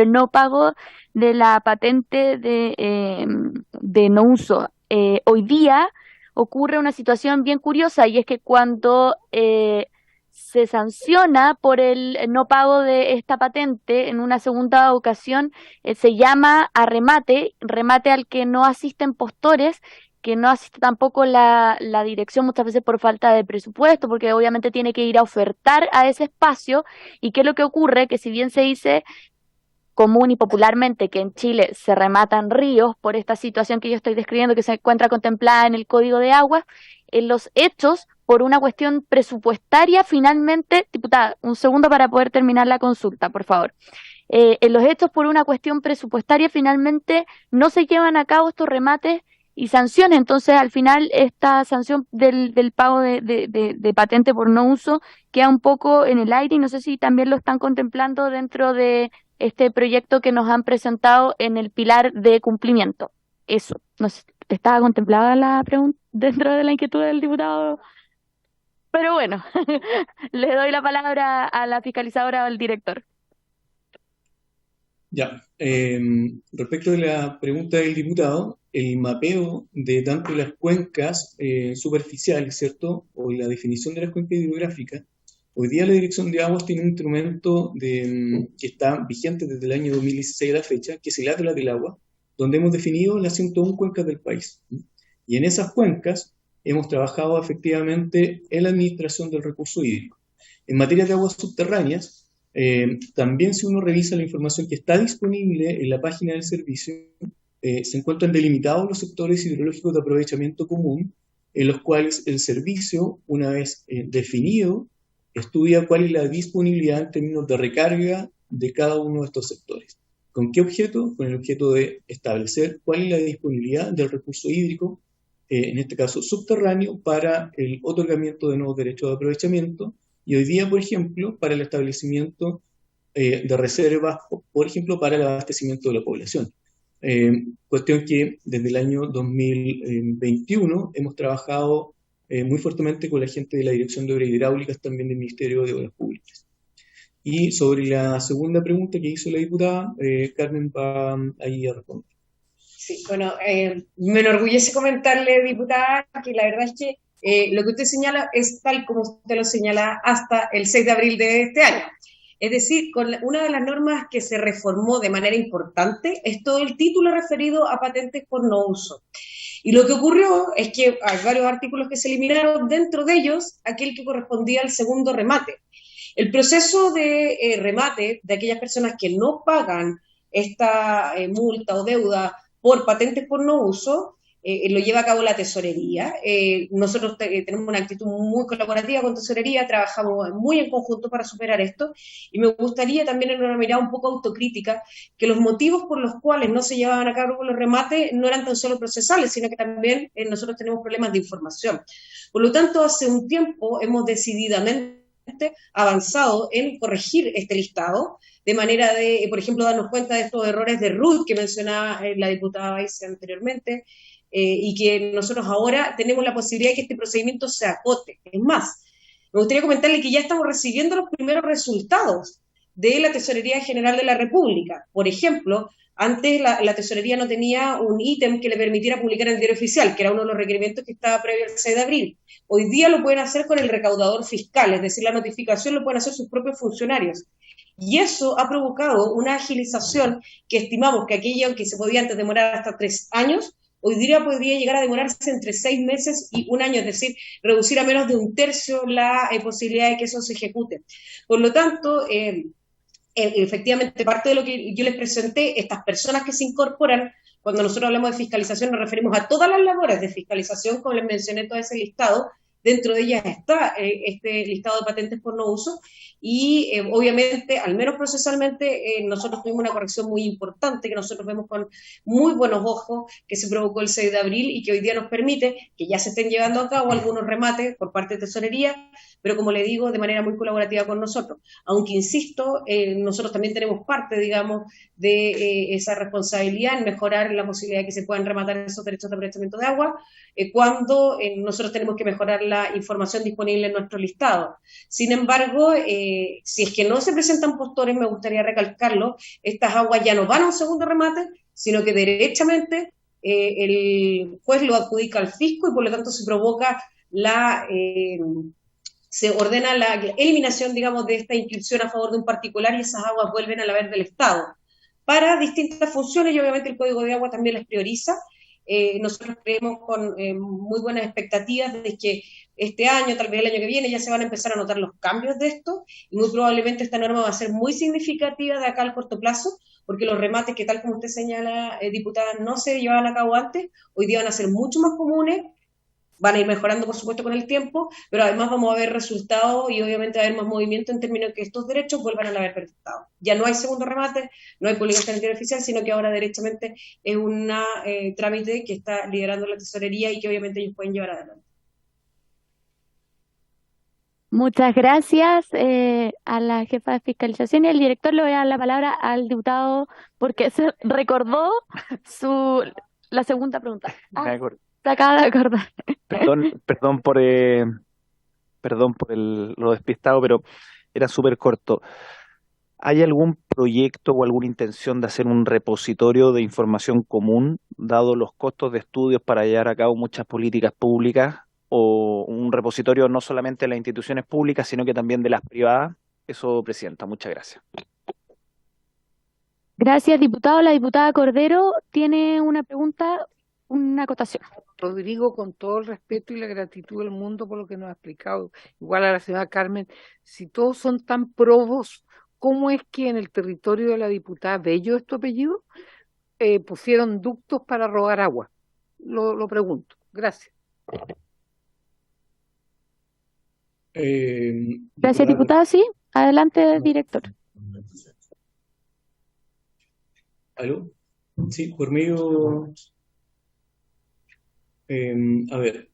Speaker 13: no pago de la patente de no uso. Hoy día ocurre una situación bien curiosa y es que cuando se sanciona por el no pago de esta patente en una segunda ocasión, se llama a remate al que no asisten postores, que no asiste tampoco la dirección muchas veces por falta de presupuesto, porque obviamente tiene que ir a ofertar a ese espacio. ¿Y qué es lo que ocurre? Que si bien se dice común y popularmente que en Chile se rematan ríos por esta situación que yo estoy describiendo, que se encuentra contemplada en el Código de Aguas, en los hechos, por una cuestión presupuestaria, finalmente, diputada, un segundo para poder terminar la consulta, por favor. En los hechos, por una cuestión presupuestaria, finalmente no se llevan a cabo estos remates y sanciones. Entonces, al final, esta sanción del pago de patente por no uso queda un poco en el aire y no sé si también lo están contemplando dentro de este proyecto que nos han presentado en el pilar de cumplimiento. Eso, no sé, ¿estaba contemplada la pregunta dentro de la inquietud del diputado? Pero bueno, le doy la palabra a la fiscalizadora o al director.
Speaker 11: Ya, respecto de la pregunta del diputado, el mapeo de tanto las cuencas superficiales, ¿cierto? O la definición de las cuencas hidrográficas Hoy día la Dirección de Aguas tiene un instrumento que está vigente desde el año 2016 a la fecha, que es el Atlas del Agua, donde hemos definido las 101 cuencas del país. Y en esas cuencas hemos trabajado efectivamente en la administración del recurso hídrico. En materia de aguas subterráneas, también si uno revisa la información que está disponible en la página del servicio, se encuentran delimitados los sectores hidrológicos de aprovechamiento común, en los cuales el servicio, una vez definido, estudia cuál es la disponibilidad en términos de recarga de cada uno de estos sectores. ¿Con qué objeto? Con el objeto de establecer cuál es la disponibilidad del recurso hídrico, en este caso subterráneo, para el otorgamiento de nuevos derechos de aprovechamiento, y hoy día, por ejemplo, para el establecimiento de reservas, por ejemplo, para el abastecimiento de la población. Cuestión que desde el año 2021 hemos trabajado muy fuertemente con la gente de la Dirección de Obras Hidráulicas, también del Ministerio de Obras Públicas. Y sobre la segunda pregunta que hizo la diputada, Carmen va ahí a responder.
Speaker 12: Sí, bueno, me enorgullece comentarle, diputada, que la verdad es que lo que usted señala es tal como usted lo señala hasta el 6 de abril de este año. Es decir, una de las normas que se reformó de manera importante es todo el título referido a patentes por no uso. Y lo que ocurrió es que hay varios artículos que se eliminaron, dentro de ellos aquel que correspondía al segundo remate. El proceso de remate de aquellas personas que no pagan esta multa o deuda por patentes por no uso, lo lleva a cabo la tesorería. Nosotros tenemos una actitud muy colaborativa con tesorería, trabajamos muy en conjunto para superar esto, y me gustaría también en una mirada un poco autocrítica que los motivos por los cuales no se llevaban a cabo los remates no eran tan solo procesales, sino que también nosotros tenemos problemas de información. Por lo tanto, hace un tiempo hemos decididamente avanzado en corregir este listado, de manera de, por ejemplo, darnos cuenta de estos errores de RUT que mencionaba la diputada Baeza anteriormente, y que nosotros ahora tenemos la posibilidad de que este procedimiento se acote. Es más, me gustaría comentarle que ya estamos recibiendo los primeros resultados de la Tesorería General de la República. Por ejemplo, antes la Tesorería no tenía un ítem que le permitiera publicar en el Diario Oficial, que era uno de los requerimientos que estaba previo al 6 de abril. Hoy día lo pueden hacer con el recaudador fiscal, es decir, la notificación lo pueden hacer sus propios funcionarios. Y eso ha provocado una agilización que estimamos que aquello que se podía antes demorar hasta 3 años, hoy día podría llegar a demorarse entre 6 meses y 1 año, es decir, reducir a menos de 1/3 la posibilidad de que eso se ejecute. Por lo tanto, efectivamente, parte de lo que yo les presenté, estas personas que se incorporan, cuando nosotros hablamos de fiscalización nos referimos a todas las labores de fiscalización, como les mencioné, todo ese listado. Dentro de ellas está este listado de patentes por no uso, y obviamente, al menos procesalmente, nosotros tuvimos una corrección muy importante que nosotros vemos con muy buenos ojos, que se provocó el 6 de abril y que hoy día nos permite que ya se estén llevando a cabo algunos remates por parte de Tesorería, pero como le digo, de manera muy colaborativa con nosotros. Aunque, insisto, nosotros también tenemos parte, digamos, de esa responsabilidad en mejorar la posibilidad de que se puedan rematar esos derechos de aprovechamiento de agua, cuando nosotros tenemos que mejorar la información disponible en nuestro listado. Sin embargo, si es que no se presentan postores, me gustaría recalcarlo, estas aguas ya no van a un segundo remate, sino que derechamente el juez lo adjudica al fisco y por lo tanto se provoca se ordena la eliminación, digamos, de esta inscripción a favor de un particular, y esas aguas vuelven al haber del Estado para distintas funciones, y obviamente el Código de Agua también las prioriza. Nosotros creemos con muy buenas expectativas de que este año, tal vez el año que viene, ya se van a empezar a notar los cambios de esto, y muy probablemente esta norma va a ser muy significativa de acá al corto plazo, porque los remates que, tal como usted señala, diputada, no se llevaban a cabo antes, hoy día van a ser mucho más comunes, van a ir mejorando, por supuesto, con el tiempo, pero además vamos a ver resultados y obviamente va a haber más movimiento en términos de que estos derechos vuelvan al haber del Estado. Ya no hay segundo remate, no hay publicación en el Diario Oficial, sino que ahora derechamente es un trámite que está liderando la Tesorería y que obviamente ellos pueden llevar adelante.
Speaker 13: Muchas gracias a la jefa de fiscalización, y el director. Le voy a dar la palabra al diputado porque se recordó la segunda pregunta. Se acaba de acordar.
Speaker 15: Perdón por lo despistado, pero era súper corto. ¿Hay algún proyecto o alguna intención de hacer un repositorio de información común, dado los costos de estudios para llevar a cabo muchas políticas públicas? o un repositorio no solamente de las instituciones públicas, sino que también de las privadas. Eso, Presidenta, muchas gracias.
Speaker 13: Gracias, diputado. La diputada Cordero tiene una pregunta, una acotación.
Speaker 6: Rodrigo, con todo el respeto y la gratitud del mundo por lo que nos ha explicado, igual a la señora Carmen, si todos son tan probos, ¿cómo es que en el territorio de la diputada Bello, ¿es tu apellido?, pusieron ductos para robar agua? Lo pregunto. Gracias.
Speaker 13: Gracias, diputada. Sí, adelante, director.
Speaker 11: ¿Aló? Sí, por medio... a ver,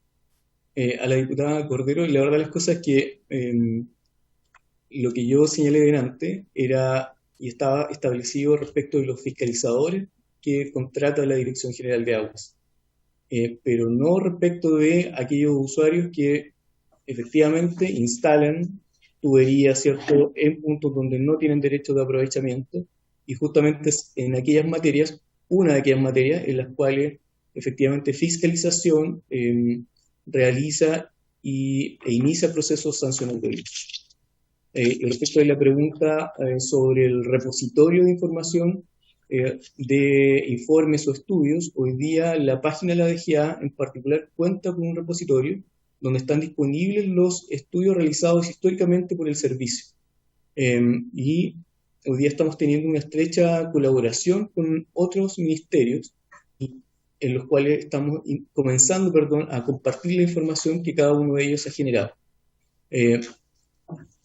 Speaker 11: a la diputada Cordero, la verdad las cosas es que lo que yo señalé delante era y estaba establecido respecto de los fiscalizadores que contrata la Dirección General de Aguas, pero no respecto de aquellos usuarios que efectivamente instalan tuberías, ¿cierto?, en puntos donde no tienen derecho de aprovechamiento, y justamente es en aquellas materias, una de aquellas materias en las cuales efectivamente fiscalización realiza e inicia procesos sancionatorios. Respecto de la pregunta sobre el repositorio de información de informes o estudios, hoy día la página de la DGA en particular cuenta con un repositorio donde están disponibles los estudios realizados históricamente por el servicio. Y hoy día estamos teniendo una estrecha colaboración con otros ministerios en los cuales estamos comenzando, a compartir la información que cada uno de ellos ha generado.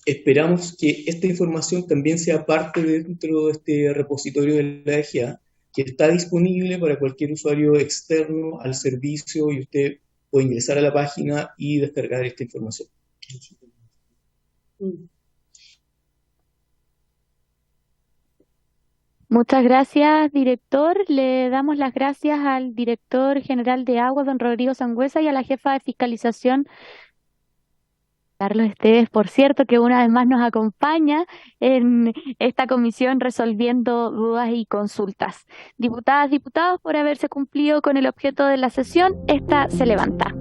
Speaker 11: Esperamos que esta información también sea parte dentro de este repositorio de la DGA, que está disponible para cualquier usuario externo al servicio, y usted puede ingresar a la página y descargar esta información.
Speaker 13: Muchas gracias, director. Le damos las gracias al director general de Agua, don Rodrigo Sangüesa, y a la jefa de fiscalización, Carlos Esteves, por cierto, que una vez más nos acompaña en esta comisión resolviendo dudas y consultas. Diputadas, diputados, por haberse cumplido con el objeto de la sesión, esta se levanta.